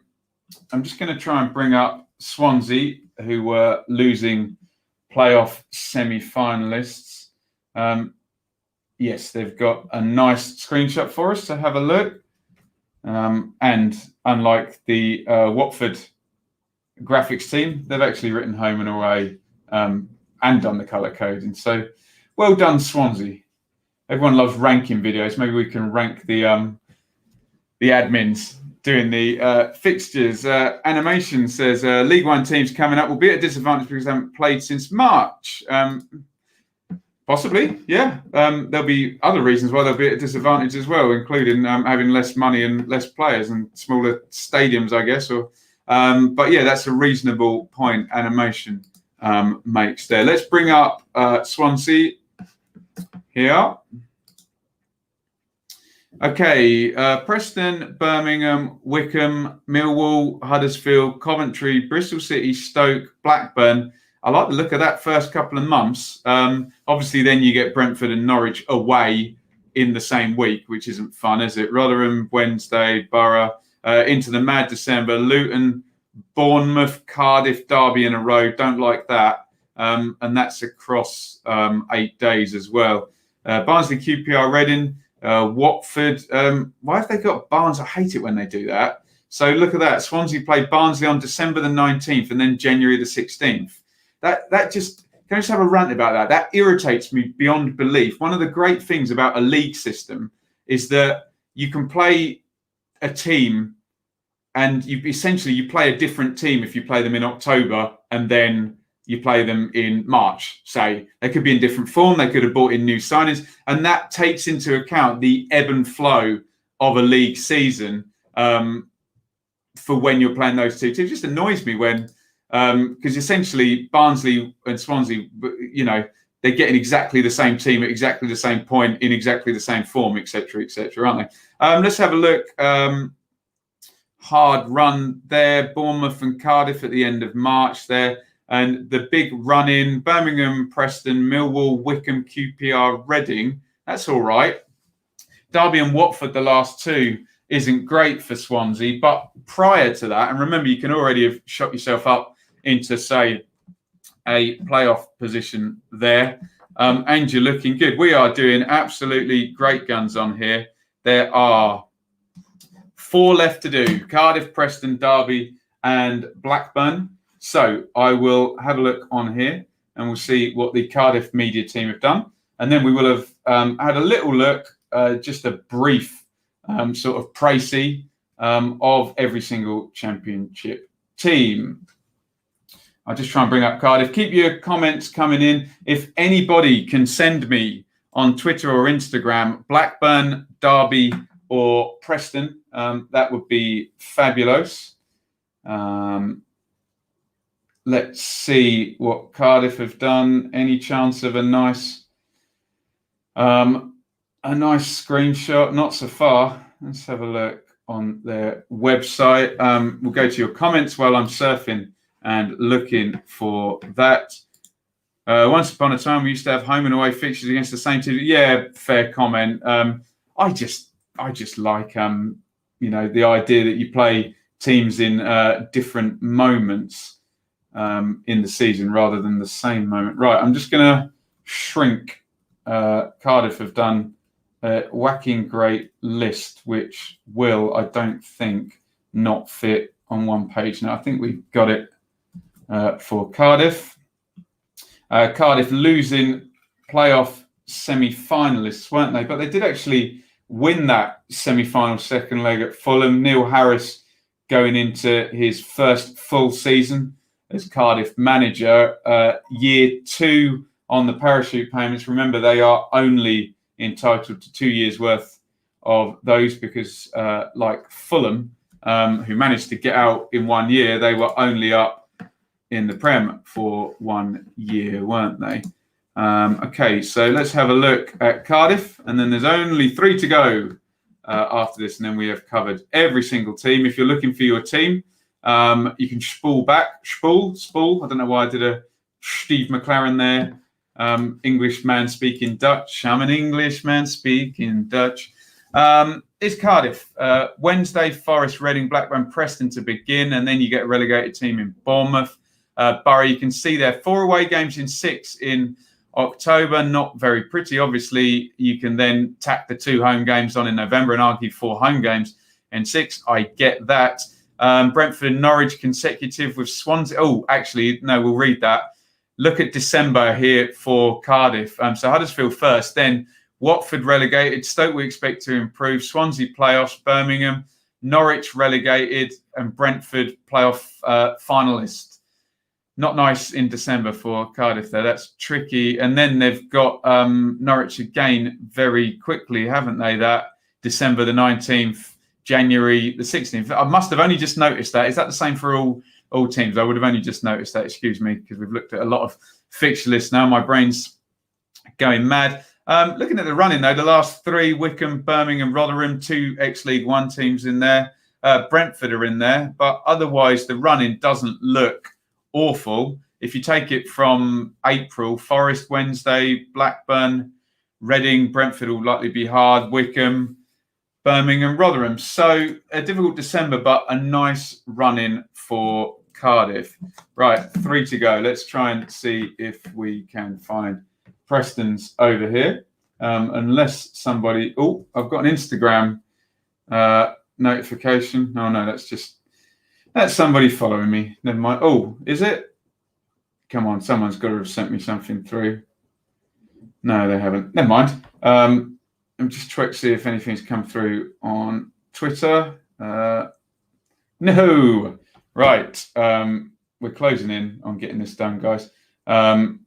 just going to try and bring up Swansea, who were losing playoff semi-finalists. Yes, they've got a nice screenshot for us to have a look. And unlike the Watford graphics team, they've actually written home and away and done the colour coding. So well done, Swansea. Everyone loves ranking videos. Maybe we can rank the admins doing the fixtures. Animation says League One teams coming up will be at a disadvantage because they haven't played since March. Possibly, yeah. There'll be other reasons why they'll be at a disadvantage as well, including having less money and less players and smaller stadiums, I guess. But yeah, that's a reasonable point Animation makes there. Let's bring up Swansea here. Okay, Preston, Birmingham, Wycombe, Millwall, Huddersfield, Coventry, Bristol City, Stoke, Blackburn. I like the look of that first couple of months. Obviously, then you get Brentford and Norwich away in the same week, which isn't fun, is it? Rotherham, Wednesday, Borough, into the mad December, Luton, Bournemouth, Cardiff, Derby in a row. Don't like that. And that's across 8 days as well. Barnsley, QPR, Reading, Watford. Why have they got Barnes? I hate it when they do that. So look at that. Swansea played Barnsley on December the 19th and then January the 16th. That just, can I just have a rant about that? That irritates me beyond belief. One of the great things about a league system is that you can play a team and you play a different team if you play them in October and then you play them in March, say. They could be in different form. They could have brought in new signings. And that takes into account the ebb and flow of a league season for when you're playing those two teams. It just annoys me when, because essentially Barnsley and Swansea, you know, they're getting exactly the same team at exactly the same point in exactly the same form, etc., aren't they? Let's have a look. Hard run there. Bournemouth and Cardiff at the end of March there. And the big run in Birmingham, Preston, Millwall, Wycombe, QPR, Reading. That's all right. Derby and Watford, the last two, isn't great for Swansea. But prior to that, and remember, you can already have shot yourself up into, say, a playoff position there. And you're looking good. We are doing absolutely great guns on here. There are 4 left to do. Cardiff, Preston, Derby and Blackburn. So I will have a look on here and we'll see what the Cardiff media team have done. And then we will have had a little look, just a brief sort of précis of every single championship team. I'll just try and bring up Cardiff. Keep your comments coming in. If anybody can send me on Twitter or Instagram, Blackburn, Derby or Preston, that would be fabulous. Let's see what Cardiff have done. Any chance of a nice screenshot? Not so far. Let's have a look on their website. We'll go to your comments while I'm surfing and looking for that. Once upon a time, we used to have home and away fixtures against the same team. Yeah, fair comment. I just like you know, the idea that you play teams in different moments in the season rather than the same moment. Right, I'm just going to shrink. Cardiff have done a whacking great list, which will, I don't think, not fit on one page. Now, I think we've got it for Cardiff. Cardiff losing playoff semi-finalists, weren't they? But they did actually win that semi-final second leg at Fulham. Neil Harris going into his first full season as Cardiff manager. Year 2 on the parachute payments. Remember, they are only entitled to 2 years' worth of those because, like Fulham, who managed to get out in 1 year, they were only up in the Prem for 1 year, weren't they? Okay, so let's have a look at Cardiff, and then there's only 3 to go after this, and then we have covered every single team. If you're looking for your team, you can spool back. Spool. I don't know why I did a Steve McLaren there. Englishman speaking Dutch. I'm an Englishman speaking Dutch. It's Cardiff. Wednesday, Forest, Reading, Blackburn, Preston to begin, and then you get a relegated team in Bournemouth. Borough, you can see there 4 away games in 6 in October. Not very pretty. Obviously, you can then tack the 2 home games on in November and argue 4 home games in 6. I get that. Brentford and Norwich consecutive with Swansea. Oh, actually, no, we'll read that. Look at December here for Cardiff. So Huddersfield first, then Watford relegated. Stoke we expect to improve. Swansea playoffs. Birmingham, Norwich relegated, and Brentford playoff finalists. Not nice in December for Cardiff there. That's tricky. And then they've got Norwich again very quickly, haven't they? That December the 19th, January the 16th. I must have only just noticed that. Is that the same for all teams? I would have only just noticed that. Excuse me, because we've looked at a lot of fixture lists now. My brain's going mad. Looking at the running, though, the last 3, Wycombe, Birmingham, Rotherham, 2 ex-League One teams in there. Brentford are in there. But otherwise, the running doesn't look awful. If you take it from April, Forest, Wednesday, Blackburn, Reading, Brentford will likely be hard, Wycombe, Birmingham, Rotherham. So a difficult December, but a nice run-in for Cardiff. Right, 3 to go. Let's try and see if we can find Preston's over here. Unless somebody... Oh, I've got an Instagram notification. Oh, no, that's somebody following me. Never mind. Oh, is it? Come on, someone's got to have sent me something through. No, they haven't. Never mind. I'm just trying to see if anything's come through on Twitter. No. Right. We're closing in on getting this done, guys. Going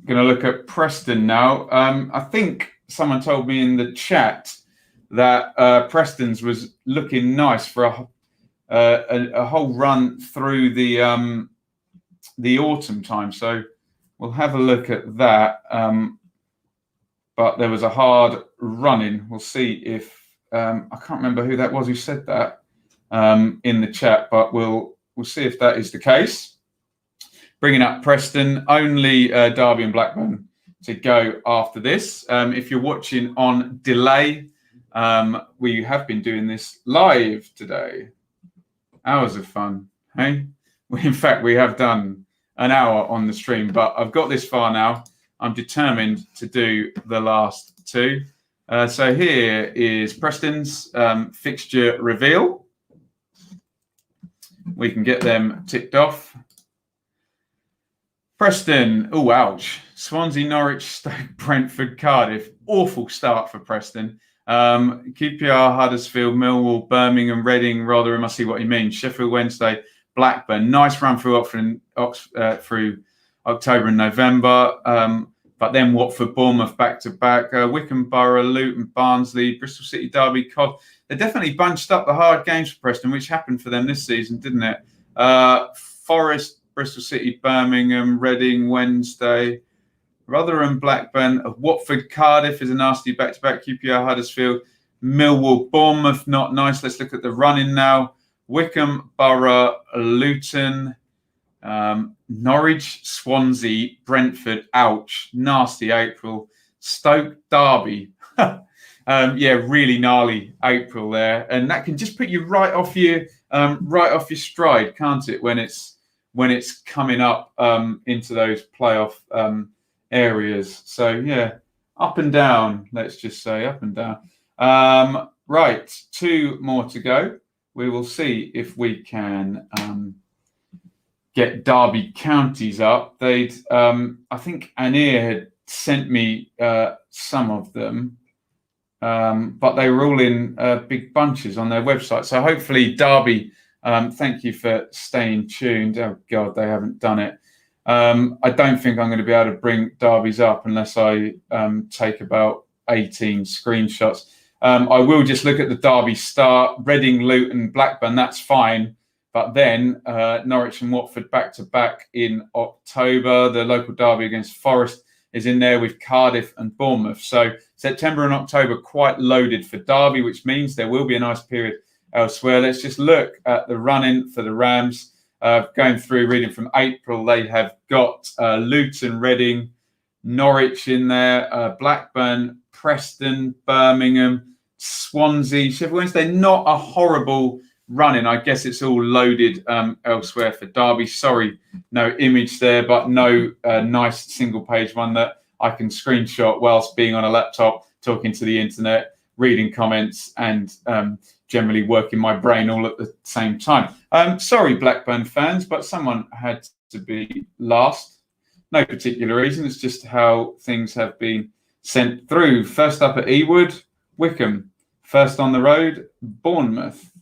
to look at Preston now. I think someone told me in the chat that Preston's was looking nice for a whole run through the autumn time. So we'll have a look at that. But there was a hard run-in. We'll see if I can't remember who that was who said that in the chat, but we'll see if that is the case. Bringing up Preston, only Derby and Blackburn to go after this. If you're watching on delay, we have been doing this live today. Hours of fun, hey? In fact, we have done an hour on the stream, but I've got this far now. I'm determined to do the last 2. So here is Preston's fixture reveal. We can get them ticked off. Preston, oh, ouch. Swansea, Norwich, Stoke, Brentford, Cardiff. Awful start for Preston. QPR, Huddersfield, Millwall, Birmingham, Reading, Rotherham. I see what you mean. Sheffield Wednesday, Blackburn. Nice run through through October and November. But then Watford, Bournemouth back-to-back. Wycombe, Borough, Luton, Barnsley, Bristol City, Derby, Cov. They definitely bunched up the hard games for Preston, which happened for them this season, didn't it? Forest, Bristol City, Birmingham, Reading, Wednesday, Rotherham, Blackburn, Watford, Cardiff is a nasty back-to-back. QPR, Huddersfield, Millwall, Bournemouth, not nice. Let's look at the running now. Wycombe, Borough, Luton, Norwich, Swansea, Brentford, ouch, nasty April. Stoke, Derby. Yeah, really gnarly April there. And that can just put you right off your stride, can't it, when it's coming up into those playoff areas. So yeah, up and down, let's just say up and down. Right, 2 more to go. We will see if we can get Derby counties up. They'd, I think Anir had sent me some of them, but they were all in big bunches on their website. So hopefully Derby, thank you for staying tuned. Oh God, they haven't done it. I don't think I'm going to be able to bring Derby's up unless I take about 18 screenshots. I will just look at the Derby start, Reading, Luton, Blackburn, that's fine. But then Norwich and Watford back-to-back in October. The local derby against Forest is in there with Cardiff and Bournemouth. So September and October quite loaded for Derby, which means there will be a nice period elsewhere. Let's just look at the run-in for the Rams. Going through, reading from April, they have got Luton, Reading, Norwich in there, Blackburn, Preston, Birmingham, Swansea, Sheffield Wednesday. Not a horrible running. I guess it's all loaded elsewhere for Derby. Sorry, no image there, but no nice single page one that I can screenshot whilst being on a laptop, talking to the internet, reading comments, and generally working my brain all at the same time. Sorry, Blackburn fans, but someone had to be last. No particular reason. It's just how things have been sent through. First up at Ewood, Wickham. First on the road, Bournemouth.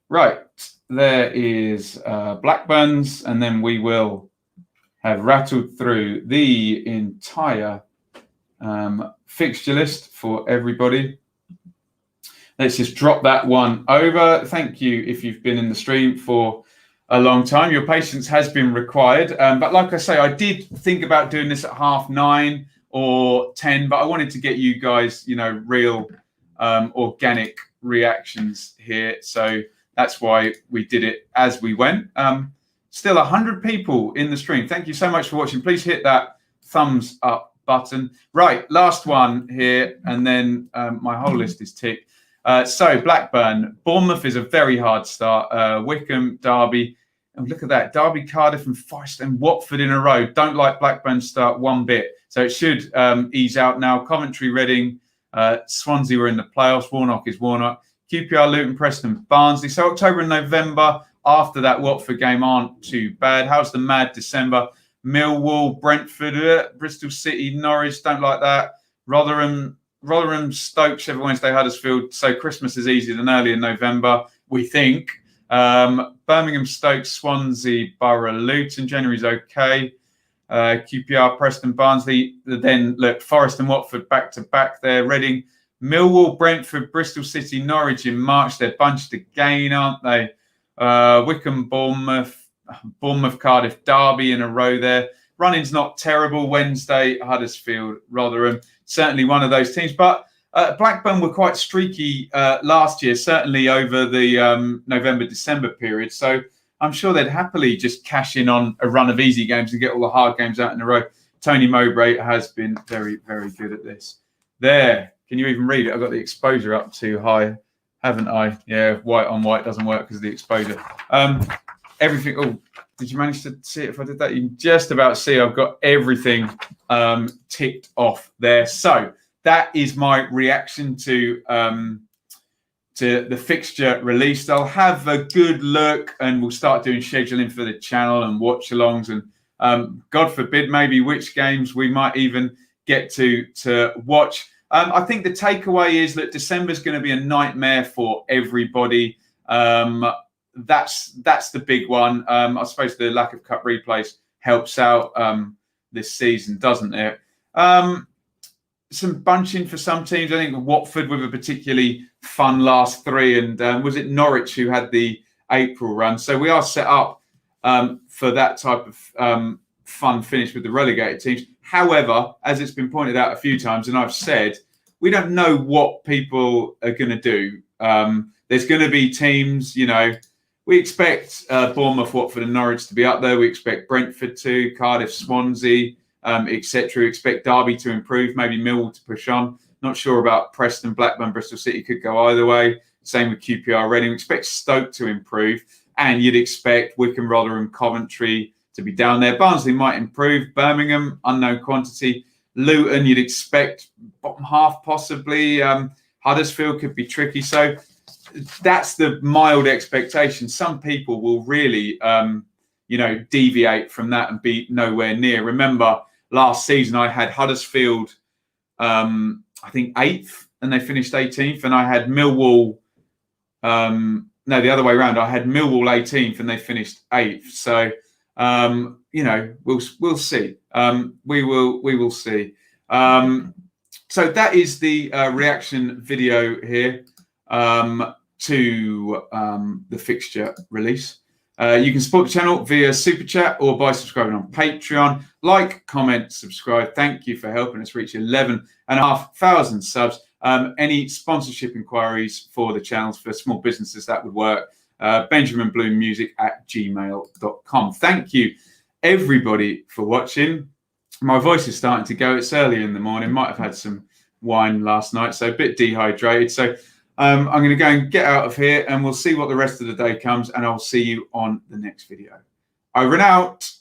Right, there is Blackburn's, and then we will have rattled through the entire fixture list for everybody. Let's just drop that one over. Thank you if you've been in the stream for a long time. Your patience has been required. But like I say, I did think about doing this at 9:30 or 10, but I wanted to get you guys, real organic reactions here. So that's why we did it as we went. Still 100 people in the stream. Thank you so much for watching. Please hit that thumbs up button. Right, last one here, and then my whole list is ticked. So Blackburn, Bournemouth is a very hard start. Wickham, Derby, and look at that. Derby, Cardiff and Forest and Watford in a row. Don't like Blackburn's start one bit. So it should ease out now. Coventry, Reading, Swansea were in the playoffs. Warnock is Warnock. QPR, Luton, Preston, Barnsley. So October and November after that Watford game aren't too bad. How's the mad December? Millwall, Brentford, Bristol City, Norwich. Don't like that. Rotherham, Stoke, Sheffield Wednesday, Huddersfield. So Christmas is easier than early in November, we think. Birmingham, Stoke, Swansea, Borough, Luton. January's okay. QPR, Preston, Barnsley. Then look, Forest and Watford back to back there. Reading, Millwall, Brentford, Bristol City, Norwich in March. They're bunched again, aren't they? Wickham, Bournemouth, Cardiff, Derby in a row there. Running's not terrible. Wednesday, Huddersfield, Rotherham. Certainly one of those teams. But Blackburn were quite streaky last year, certainly over the November-December period. So I'm sure they'd happily just cash in on a run of easy games and get all the hard games out in a row. Tony Mowbray has been very, very good at this. There. Can you even read it? I've got the exposure up too high, haven't I? Yeah, white on white doesn't work because of the exposure. Everything. Oh, did you manage to see it if I did that? You can just about see I've got everything ticked off there. So that is my reaction to the fixture released. I'll have a good look and we'll start doing scheduling for the channel and watch-alongs and God forbid maybe which games we might even get to watch. I think the takeaway is that December's going to be a nightmare for everybody. That's the big one. I suppose the lack of cup replays helps out this season, doesn't it? Some bunching for some teams. I think Watford with a particularly fun last three, and was it Norwich who had the April run? So we are set up for that type of fun finish with the relegated teams. However, as it's been pointed out a few times, and I've said, we don't know what people are going to do. There's going to be teams, we expect Bournemouth, Watford and Norwich to be up there. We expect Brentford to, Cardiff, Swansea, etc. We expect Derby to improve, maybe Millwall to push on. Not sure about Preston, Blackburn, Bristol City could go either way. Same with QPR, Reading. We expect Stoke to improve. And you'd expect Wickham, Rotherham, Coventry to be down there. Barnsley might improve. Birmingham, unknown quantity. Luton, you'd expect bottom half possibly. Huddersfield could be tricky. So that's the mild expectation. Some people will really deviate from that and be nowhere near. Remember, last season I had Huddersfield, I think 8th, and they finished 18th, and I had Millwall. No, the other way around. I had Millwall 18th, and they finished 8th. So we'll see. We will see. So that is the reaction video here to the fixture release. You can support the channel via Super Chat or by subscribing on Patreon. Like, comment, subscribe. Thank you for helping us reach 11,500 subs. Any sponsorship inquiries for the channels for small businesses that would work, benjaminbloommusic@gmail.com. Thank you, everybody, for watching. My voice is starting to go. It's early in the morning. Might have had some wine last night, so a bit dehydrated. So I'm going to go and get out of here, and we'll see what the rest of the day comes, and I'll see you on the next video. Over and out.